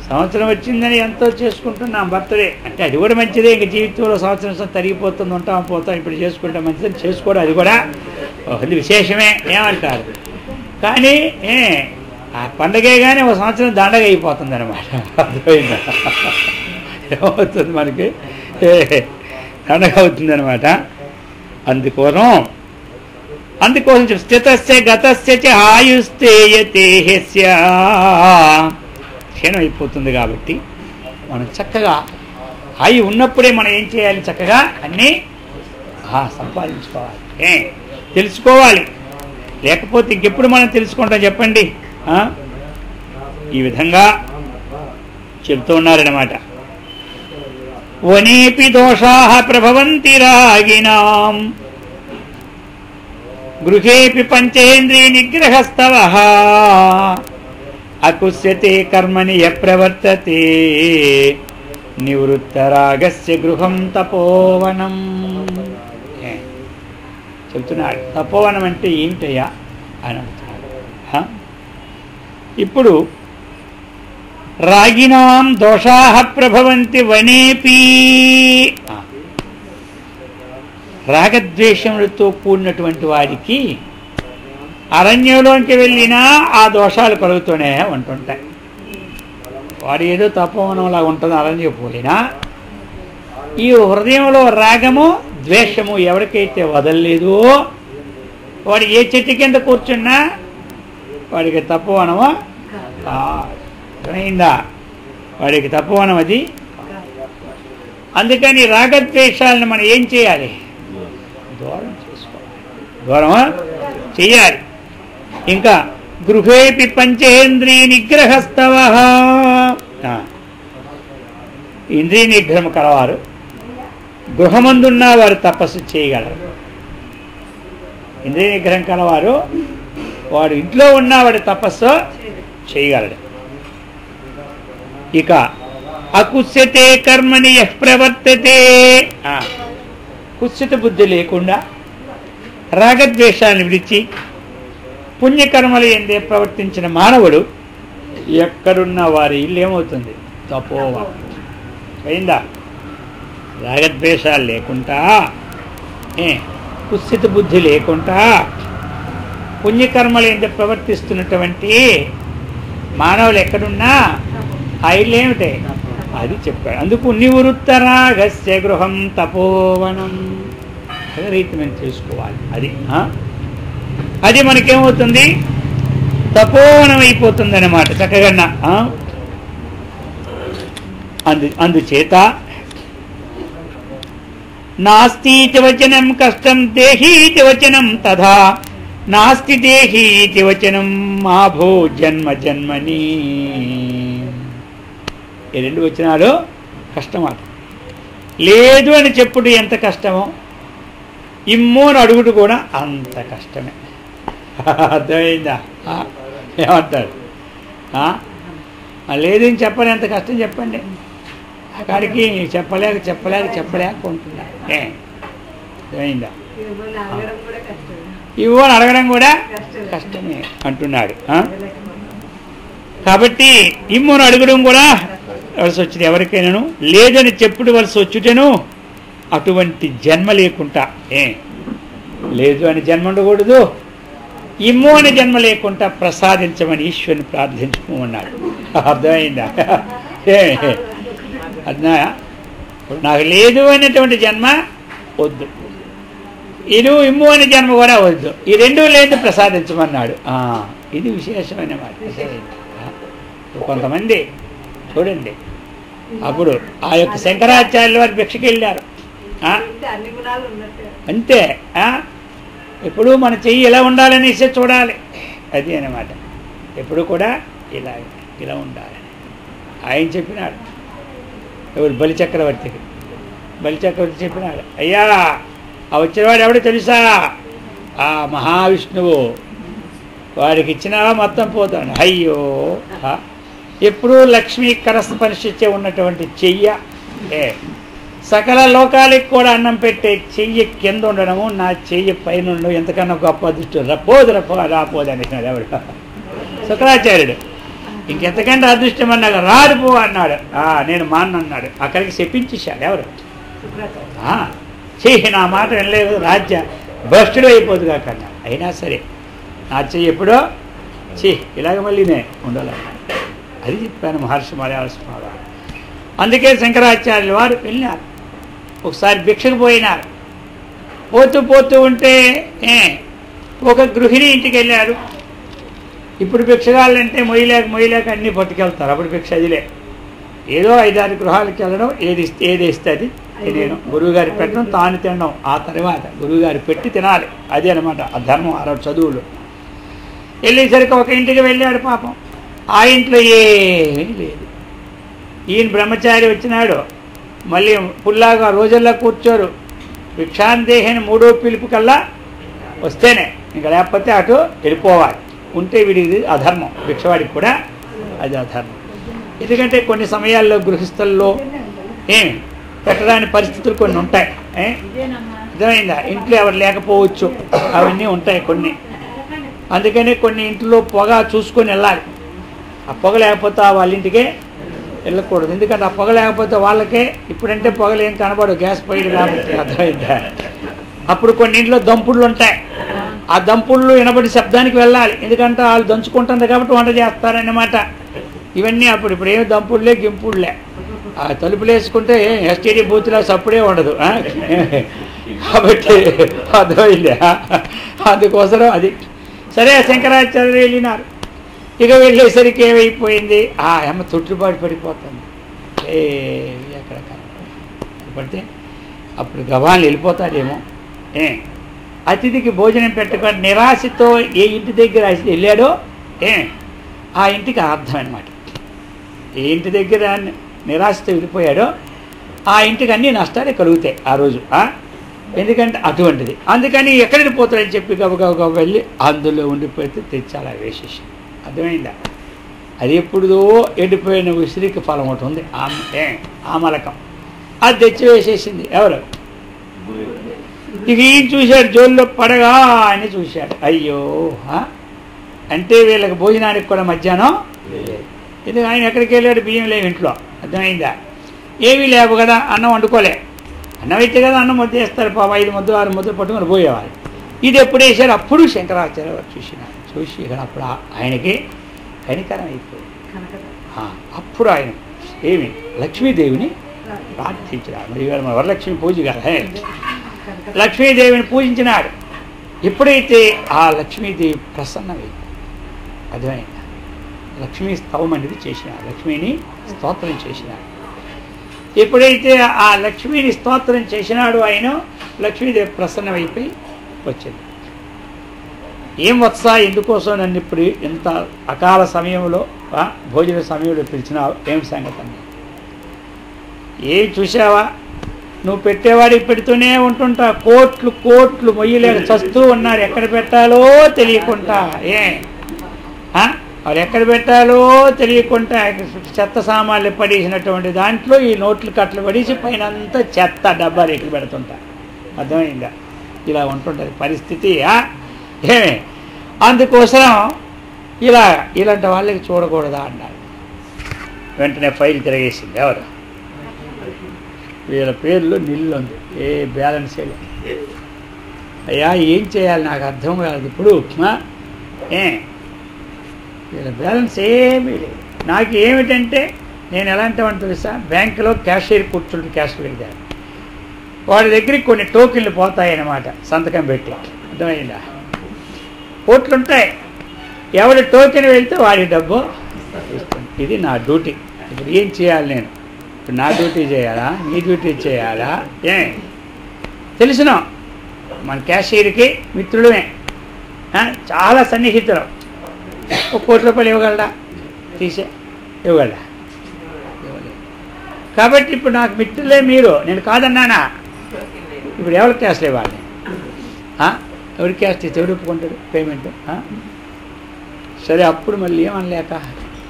సంవత్సరం వచ్చిందని ఎంతో చేసుకుంటున్నాం బర్త్డే అంటే అది కూడా మంచిదే. ఇంక జీవితంలో సంవత్సరం తరిగిపోతుంది, ఉంటాం పోతాం, ఇప్పుడు చేసుకుంటే మంచిదని చేసుకోవడం అది కూడా అది విశేషమే ఏమంటారు. కానీ ఆ పండగే కానీ ఒక సంవత్సరం దండగ అయిపోతుంది అనమాట. అర్థమైందా? ఏమవుతుంది మనకి? దండగ అవుతుంది అనమాట. అందుకోసం స్థితస్య గతస్య చ ఆయుస్తేయతే యస్య. క్షీణం అయిపోతుంది కాబట్టి మనం చక్కగా ఆయు ఉన్నప్పుడే మనం ఏం చేయాలి? చక్కగా అన్నీ సంపాదించుకోవాలి, తెలుసుకోవాలి. లేకపోతే ఇంకెప్పుడు మనం తెలుసుకుంటాం చెప్పండి? ఈ విధంగా చెప్తూ ఉన్నారన్నమాట. వనేపి దోషాః ప్రభవంతి రాగినాం గృహేపి పంచేంద్రియ నిగ్రహస్తవః అకుస్యతే కర్మని యప్రవర్తతే నివృత్తరాగస్య గృహం తపోవనం. చెప్తున్నాడు తపోవనం అంటే ఏమిటయ్యా అని అడుగుతున్నాడు. ఇప్పుడు రాగినాం దోషాః ప్రభవంతి వనేపి. రాగద్వేషములతో కూడినటువంటి వారికి అరణ్యంలోకి వెళ్ళినా ఆ దోషాలు కలుగుతూనే ఉంటుంటాయి. వాడు ఏదో తపోవనంలా ఉంటుంది అరణ్యం పోయినా ఈ హృదయంలో రాగము ద్వేషము ఎవరికైతే వదలలేదో వాడు ఏ చెట్టు కింద కూర్చున్నా వాడికి తపోవనము అయిందా? వాడికి తపోవనం అది. అందుకని రాగద్వేషాలను మనం ఏం చేయాలి? దూరం చేసుకోవాలి. దూరమా చెయ్యాలి. ఇంకా గృహేపి పంచేంద్రియ నిగ్రహస్తవ, ఇంద్రియ నిగ్రహం కలవారు గృహమందున్న వారు తపస్సు చేయగలరు. ఇంద్రియ నిగ్రహం కలవారు వాడు ఇంట్లో ఉన్న వాడు తపస్సు చేయగలడు. ఇక అకుస్యతే కర్మని యః ప్రవర్తతే, కుత్సిత బుద్ధి లేకుండా రాగద్వేషాన్ని విడిచి పుణ్యకర్మలు ఎందే ప్రవర్తించిన మానవుడు ఎక్కడున్న వారి ఇల్లు ఏమవుతుంది? తపోవనం అయిందా? రాగద్వేషాలు లేకుండా కుత్సిత బుద్ధి లేకుండా పుణ్యకర్మలు ఎందే ప్రవర్తిస్తున్నటువంటి మానవులు ఎక్కడున్నా ఆ ఇల్లు ఏమిటే అది చెప్పాడు. అందుకు నివృత్తరాగస్య గృహం తపోవనం, అదే రీతి మేము తెలుసుకోవాలి. అది మనకేమవుతుంది? తపోవనం అయిపోతుంది అన్నమాట చక్కగా. అందుచేత నాస్తి వచనం కష్టం దేహీతి వచనం తథా నాస్తి దేహీతి వచనం మాభో జన్మ జన్మని. ఈ రెండు వచనాలు కష్టమాట. లేదు అని చెప్పుడు ఎంత కష్టమో ఇమ్మో అని అడుగుడు కూడా అంత కష్టమే. అర్థమైందా? ఏమంటారు? లేదని చెప్పని ఎంత కష్టం చెప్పండి. అక్కడికి చెప్పలేక ఉంటుందా? అర్థమైందా? ఇవ్వని అడగడం కూడా కష్టమే అంటున్నాడు. కాబట్టి ఇమ్మను అడగడం కూడా వలస వచ్చింది ఎవరికైనాను. లేదని చెప్పుడు వలస వచ్చుటను అటువంటి జన్మ లేకుండా లేదు అని జన్మ ఉండకూడదు, ఇమ్ము అని జన్మ లేకుండా ప్రసాదించమని ఈశ్వరుని ప్రార్థించుకోమన్నాడు. అర్థమైందా? అర్థమా? నాకు లేదు అనేటువంటి జన్మ వద్దు, ఇది ఇమ్ము అనే జన్మ కూడా వద్దు, ఈ రెండూ లేదు ప్రసాదించమన్నాడు. ఇది విశేషమైన మాట. కొంతమంది చూడండి, అప్పుడు ఆ యొక్క శంకరాచార్యుల వారి భిక్షకి వెళ్ళారు. అంతే, ఎప్పుడు మన చెయ్యి ఎలా ఉండాలనేసి చూడాలి. అది అన్నమాట. ఎప్పుడు కూడా ఇలా ఉండాలని ఆయన చెప్పినాడు. ఎవరు? బలిచక్రవర్తికి. బలిచక్రవర్తి చెప్పినాడు, అయ్యా ఆ వచ్చినవాడు ఎవడో తెలుసా? ఆ మహావిష్ణువు, వాడికి ఇచ్చినావా మొత్తం పోతాడు. అయ్యో, ఎప్పుడూ లక్ష్మీ కరస్పర్శించే ఉన్నటువంటి చెయ్య, సకల లోకాలకు కూడా అన్నం పెట్టే చెయ్యి కింద ఉండడము, నా చెయ్యి పైన ఉండడం ఎంతకన్నా గొప్ప అదృష్టం. రాపోదు అనేసినాడు ఎవడు? శుక్రాచార్యుడు. ఇంకెంతకంటే అదృష్టం అన్నాక రాడుపో అన్నాడు. నేను మానన్నాడు. అక్కడికి చెప్పించేశాడు ఎవరు? చెయ్యి నా మాట వినలేదు, రాజ్య భ్రష్టుడు అయిపోదు కాకన్నా. అయినా సరే నా చెయ్యి ఎప్పుడో ఇలాగ మళ్ళీనే ఉండాలన్నాడు. అది చెప్పాను మహర్షి మలయాళ స్వామి. అందుకే శంకరాచార్యుల వారు వెళ్ళినారు. ఒకసారి భిక్షకు పోయినారు. పోతూ ఉంటే ఒక గృహిణి ఇంటికి వెళ్ళారు. ఇప్పుడు భిక్షగాళ్ళంటే మొయ్యలేక అన్నీ పట్టుకెళ్తారు. అప్పుడు భిక్ష అదిలే, ఏదో 5-6 గృహాలకు వెళ్ళడం, ఏది ఇస్తే అది నేను గురువుగారి పెట్టడం, తాను తినడం, ఆ తర్వాత గురువుగారి పెట్టి తినాలి. అది అనమాట ఆ ధర్మం. ఆ చదువులు వెళ్ళేసరికి ఒక ఇంటికి వెళ్ళాడు. పాపం ఆ ఇంట్లో ఏమీ లేదు. ఈయన బ్రహ్మచారి వచ్చినాడు. మళ్ళీ పుల్లాగా రోజుల్లో కూర్చోరు. భిక్షాందేహని 3వ పిలుపు కల్లా వస్తేనే, ఇంకా లేకపోతే అటు వెళ్ళిపోవాలి. ఉంటే వీడికి అధర్మం, భిక్షవాడికి కూడా అది అధర్మం. ఎందుకంటే కొన్ని సమయాల్లో గృహస్థుల్లో పెట్టడానికి పరిస్థితులు కొన్ని ఉంటాయి. అర్థమైందా? ఇంట్లో ఎవరు లేకపోవచ్చు, అవన్నీ ఉంటాయి కొన్ని. అందుకని కొన్ని ఇంట్లో పొగ చూసుకొని వెళ్ళాలి. ఆ పొగ లేకపోతే వాళ్ళ ఇంటికే వెళ్ళకూడదు. ఎందుకంటే ఆ పొగ లేకపోతే వాళ్ళకే, ఇప్పుడంటే పొగలు ఏం కనబడవు, గ్యాస్ పొయ్యి కాబట్టి. అర్థమైందా? అప్పుడు కొన్ని ఇంట్లో దంపుళ్ళు ఉంటాయి. ఆ దంపుళ్ళు వినబడి శబ్దానికి వెళ్ళాలి. ఎందుకంటే వాళ్ళు దంచుకుంటారు కాబట్టి వంట చేస్తారన్నమాట. ఇవన్నీ ఇప్పుడు ఏమి దంపుళ్ళే గింపుళ్ళే. ఆ తలుపులు వేసుకుంటే ఎస్టీడీ బూత్లో సప్పుడే ఉండదు. కాబట్టి అర్థమైందా? అందుకోసం అది సరే. శంకరాచార్యులు వెళ్ళినారు. ఇక వెళ్ళేసరికి ఏమైపోయింది, ఆ అమ్మ తొట్టుబాటు పడిపోతుంది. ఎక్కడ పడితే అప్పుడు గవాళ్ళు వెళ్ళిపోతాడేమో. అతిథికి భోజనం పెట్టుకొని నిరాశతో ఏ ఇంటి దగ్గర వెళ్ళాడో ఆ ఇంటికి అర్థం అనమాట. ఏ ఇంటి దగ్గర నిరాశతో వెళ్ళిపోయాడో ఆ ఇంటికి అన్ని నష్టాలే కలుగుతాయి ఆ రోజు. ఎందుకంటే అటువంటిది. అందుకని ఎక్కడ వెళ్ళిపోతాడని చెప్పి గబగబ వెళ్ళి అందులో ఉండిపోతే తెచ్చాలి ఆ వేసేసి. అర్థమైందా? అది ఎప్పుడుదో ఎండిపోయిన ఉసిరికి ఫలం ఒకటి ఉంది, ఆమలకం. అది తెచ్చి వేసేసింది ఎవరు? ఇక ఈయన చూశాడు, జోల్లో పడగా అని చూశాడు. అయ్యో, అంటే వీళ్ళకి భోజనానికి కూడా మధ్యాహ్నం ఇది. ఆయన ఎక్కడికి వెళ్ళాడు? బియ్యం లేవు ఇంట్లో. అర్థమైందా? ఏమీ లేవు కదా, అన్నం వండుకోలే. అన్నం అయితే కదా అన్నం ముద్ద వేస్తారు పాప, 5 ముద్దలు 6 ముద్దలు పట్టుకొని పోయేవాళ్ళు. ఇది ఎప్పుడు వేసారు? అప్పుడు శంకరాచార్య వారు చూసి ఇక్కడ అప్పుడు ఆయనకి కనికరం అయిపోయింది. అప్పుడు ఆయన ఏమి లక్ష్మీదేవిని ప్రార్థించినాడు. మరి ఇవాళ మన వరలక్ష్మి పూజ కదా, లక్ష్మీదేవిని పూజించినాడు. ఎప్పుడైతే ఆ లక్ష్మీదేవి ప్రసన్నమైంది, అర్థమైందా? లక్ష్మీ స్తవం అనేది చేసినాడు, లక్ష్మీని స్తోత్రం చేసినాడు. ఎప్పుడైతే ఆ లక్ష్మీని స్తోత్రం చేసినాడు ఆయన, లక్ష్మీదేవి ప్రసన్నమైపోయి వచ్చింది. ఏం వత్సా, ఎందుకోసం నన్ను ఇప్పుడు ఇంత అకాల సమయంలో భోజన సమయంలో పిలిచినావు, ఏం సంగతి అన్న? ఏం చూసావా, నువ్వు పెట్టేవాడికి పెడుతూనే ఉంటుంటా, కోట్లు కోట్లు మొయ్యలేక చస్తూ ఉన్నారు, ఎక్కడ పెట్టాలో తెలియకుండా. వాళ్ళు ఎక్కడ పెట్టాలో తెలియకుండా చెత్త సామాన్లు పడేసినటువంటి దాంట్లో ఈ నోట్లు కట్టలు పడేసి పైన అంతా చెత్త డబ్బాలు ఎక్కడ పెడుతుంటా. అర్థమైందా? ఇలా ఉంటుంటుంది పరిస్థితి. అందుకోసం ఇలాంటి వాళ్ళకి చూడకూడదా అన్నారు. వెంటనే ఫైల్ తిరగేసింది. ఎవరు? వీళ్ళ పేర్లు నిల్లు ఉంది, ఏ బ్యాలెన్స్ లేదు. అయ్యా ఏం చేయాలి నాకు అర్థం కాదు ఇప్పుడు. వీళ్ళ బ్యాలెన్స్ ఏమీ లేదు. నాకు ఏమిటంటే నేను ఎలాంటి వాడిని తెలుసా, బ్యాంకులో క్యాషియర్ కూర్చుంటే క్యాషియర్ దగ్గర వాడి దగ్గరికి కొన్ని టోకెన్లు పోతాయన్నమాట, సంతకం పెట్టి. అర్థమైందా? కోట్లుంటాయి, ఎవరి టోకెన్ వెళ్తే వాడి డబ్బు ఇస్తుంది. ఇది నా డ్యూటీ. ఇప్పుడు ఏం చేయాలి నేను? ఇప్పుడు నా డ్యూటీ చేయాలా, నీ డ్యూటీ చేయాలా? తెలిసిన మన క్యాషియర్కి మిత్రులమే, చాలా సన్నిహితులు. 1 కోటి రూపాయలు ఇవ్వగలడా? తీసే ఇవ్వగలడా? ఇవ్వలేదు. కాబట్టి ఇప్పుడు నాకు మిత్రులే మీరు, నేను కాదన్నానా? ఇప్పుడు ఎవరికి క్యాష్లు ఇవ్వాలి? ఎవరికి క్యాష్ తీసి ఎవరు ఒప్పుకుంటాడు పేమెంట్? సరే, అప్పుడు మళ్ళీ ఏమనలేక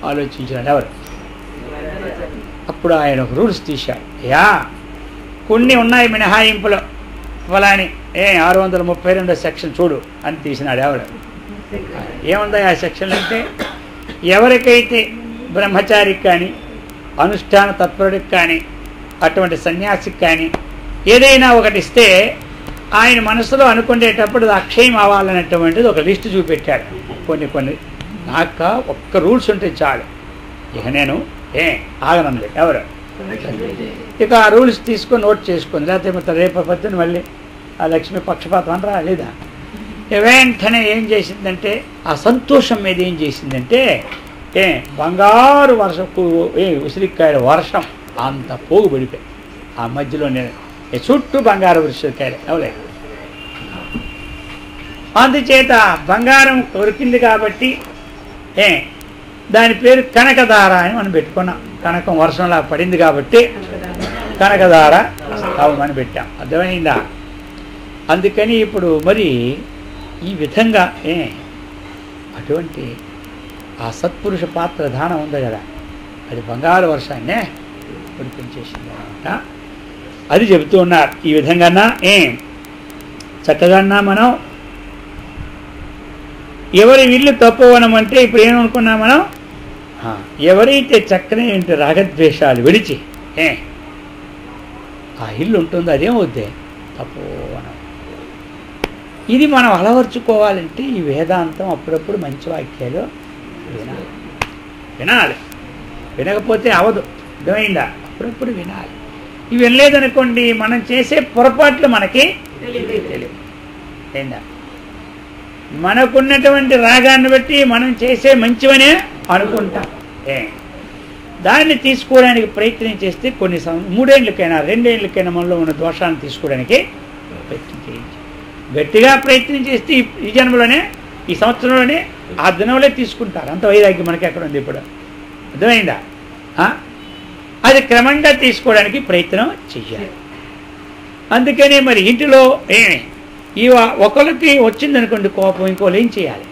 ఆలోచించాడు ఎవరు. అప్పుడు ఆయన ఒక రూల్స్ తీశాడు. కొన్ని ఉన్నాయి మినహాయింపులు, ఫలాని 632 సెక్షన్ చూడు అని తీసినాడు. ఎవరు? ఏముందా ఆ సెక్షన్లు అంటే, ఎవరికైతే బ్రహ్మచారికి కానీ అనుష్ఠాన తత్పరుడికి కానీ అటువంటి సన్యాసికి కానీ ఏదైనా ఒకటి ఇస్తే ఆయన మనసులో అనుకునేటప్పుడు అది అక్షయం అవ్వాలనేటువంటిది ఒక లిస్టు చూపెట్టాడు. కొన్ని నాకు ఒక్క రూల్స్ ఉంటే చాలు, ఇక నేను ఆగనంది. ఎవరు? ఇక ఆ రూల్స్ తీసుకొని నోట్ చేసుకుంది. లేకపోతే రేపు పొద్దున మళ్ళీ ఆ లక్ష్మీ పక్షపాతం అనరా లేదా? వెంటనే ఏం చేసిందంటే, ఆ సంతోషం మీద ఏం చేసిందంటే, బంగారు వర్షపు ఉసిరికాయల వర్షం అంత పోగు పడిపోయి ఆ మధ్యలో చుట్టూ బంగారు ఉసిరికాయలు అవలే. అందుచేత బంగారం కొరికింది కాబట్టి దాని పేరు కనకధార అని మనం పెట్టుకున్నాం. కనకం వర్షంలా పడింది కాబట్టి కనకధార అవమని పెట్టాం. అర్థమైందా? అందుకని ఇప్పుడు మరి ఈ విధంగా అటువంటి ఆ సత్పురుష పాత్ర దానం ఉంది కదా, అది బంగారు వర్షాన్నే కురిపించేసింది అనమాట. అది చెబుతూ ఉన్నారు. ఈ విధంగా చక్కగా మనం ఎవరి ఇల్లు తప్పవనమంటే ఇప్పుడు ఏమనుకున్నాం మనం, ఎవరైతే చక్కని ఇంటి రాగద్వేషాలు విడిచి ఆ ఇల్లు ఉంటుందో అదేమవుద్ది తపోవనం. ఇది మనం అలవర్చుకోవాలంటే ఈ వేదాంతం అప్పుడప్పుడు మంచి వాక్యాలు వినాలి. వినకపోతే అవదు. అర్థమైందా? అప్పుడప్పుడు వినాలి. ఇవి వినలేదనుకోండి, మనం చేసే పొరపాట్లు మనకి తెలియదు. ఏందా? మనకున్నటువంటి రాగాన్ని బట్టి మనం చేసే మంచివనే అనుకుంటాం. దాన్ని తీసుకోవడానికి ప్రయత్నం చేస్తే కొన్ని 3 ఏళ్ళకైనా 2 ఏళ్ళకైనా మనలో ఉన్న దోషాన్ని తీసుకోవడానికి ప్రయత్నం చేయించి గట్టిగా ప్రయత్నం చేస్తే ఈ జన్మలోనే ఈ సంవత్సరంలోనే ఆ దినంలో తీసుకుంటారు. అంత వైరాగ్యం మనకి ఎక్కడ ఉంది ఇప్పుడు? అర్థమైందా? అది క్రమంగా తీసుకోవడానికి ప్రయత్నం చెయ్యాలి. అందుకని మరి ఇంటిలో ఈ ఒకరికి వచ్చిందనుకోండి కోపం, ఇంకోళ్ళు ఏం చేయాలి?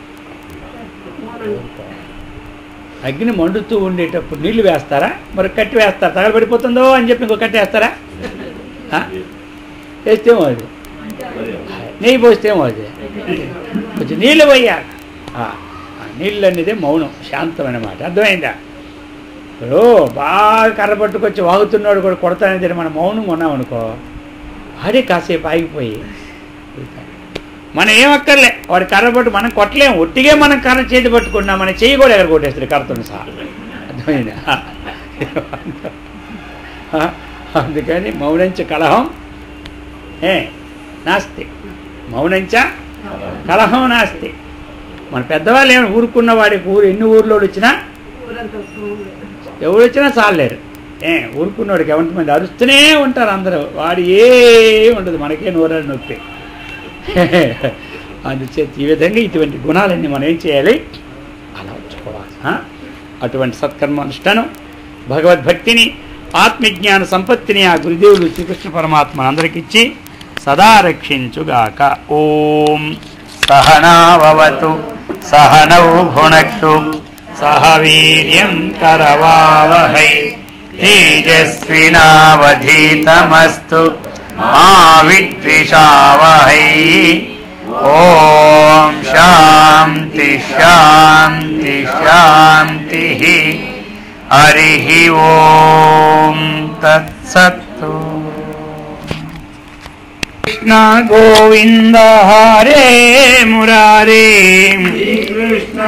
అగ్ని మండుతూ ఉండేటప్పుడు నీళ్లు వేస్తారా? మరి కట్టి వేస్తారా? తగలబడిపోతుందో అని చెప్పి ఇంకో కట్టి వేస్తారా? వేస్తేమో అది నెయ్యి పోస్తేమో అది కొంచెం నీళ్ళు పోయాలి. నీళ్ళు అనేది మౌనం, శాంతమైన మాట. అర్థమైందా? ఇప్పుడు బాగా కర్ర పట్టుకొచ్చి వాగుతున్నాడు కూడా కొడతానని మన మౌనం ఉన్నామనుకో, వాడే కాసేపు ఆగిపోయి మనం ఏమక్కర్లే, వాడి కర్ర పట్టు మనం కొట్టలేము. ఒట్టిగే మనం కర్ర చేతి పట్టుకున్నా మన చెయ్యి కూడా ఎక్కడ కొట్టేస్తుంది కర్రతో సహా. అర్థమైందా? అందుకని మౌనంచ కలహం నాస్తి, మౌనంచ కలహం నాస్తి. మన పెద్దవాళ్ళు ఏమైనా ఊరుకున్న వాడికి ఎన్ని ఊర్లో వచ్చినా ఎవరు వచ్చినా చాలేరు. ఊరుకున్నవాడికి ఎంతమంది అరుస్తూనే ఉంటారు అందరూ, వాడు ఏ ఉండదు, మనకే నోరాలు నొప్పి. అందుచేత ఈ విధంగా ఇటువంటి గుణాలన్నీ మనం ఏం చేయాలి? అలా ఉంచుకోవాలి. అటువంటి సత్కర్మానుష్ఠానం భగవద్భక్తిని, ఆత్మజ్ఞాన సంపత్తిని ఆ గురుదేవులు శ్రీకృష్ణ పరమాత్మ అందరికిచ్చి సదా రక్షించుగాక. ఓం సహనావతు సహనౌ భునక్తు సహ వీర్యం కరవావహై తేజస్వినావధీతమస్తు మా విద్విషావహై. ఓం శాంతి శాంతి శాంతి. హరి ఓం తత్సత్తు. కృష్ణ గోవింద హరే మురారే. కృష్ణ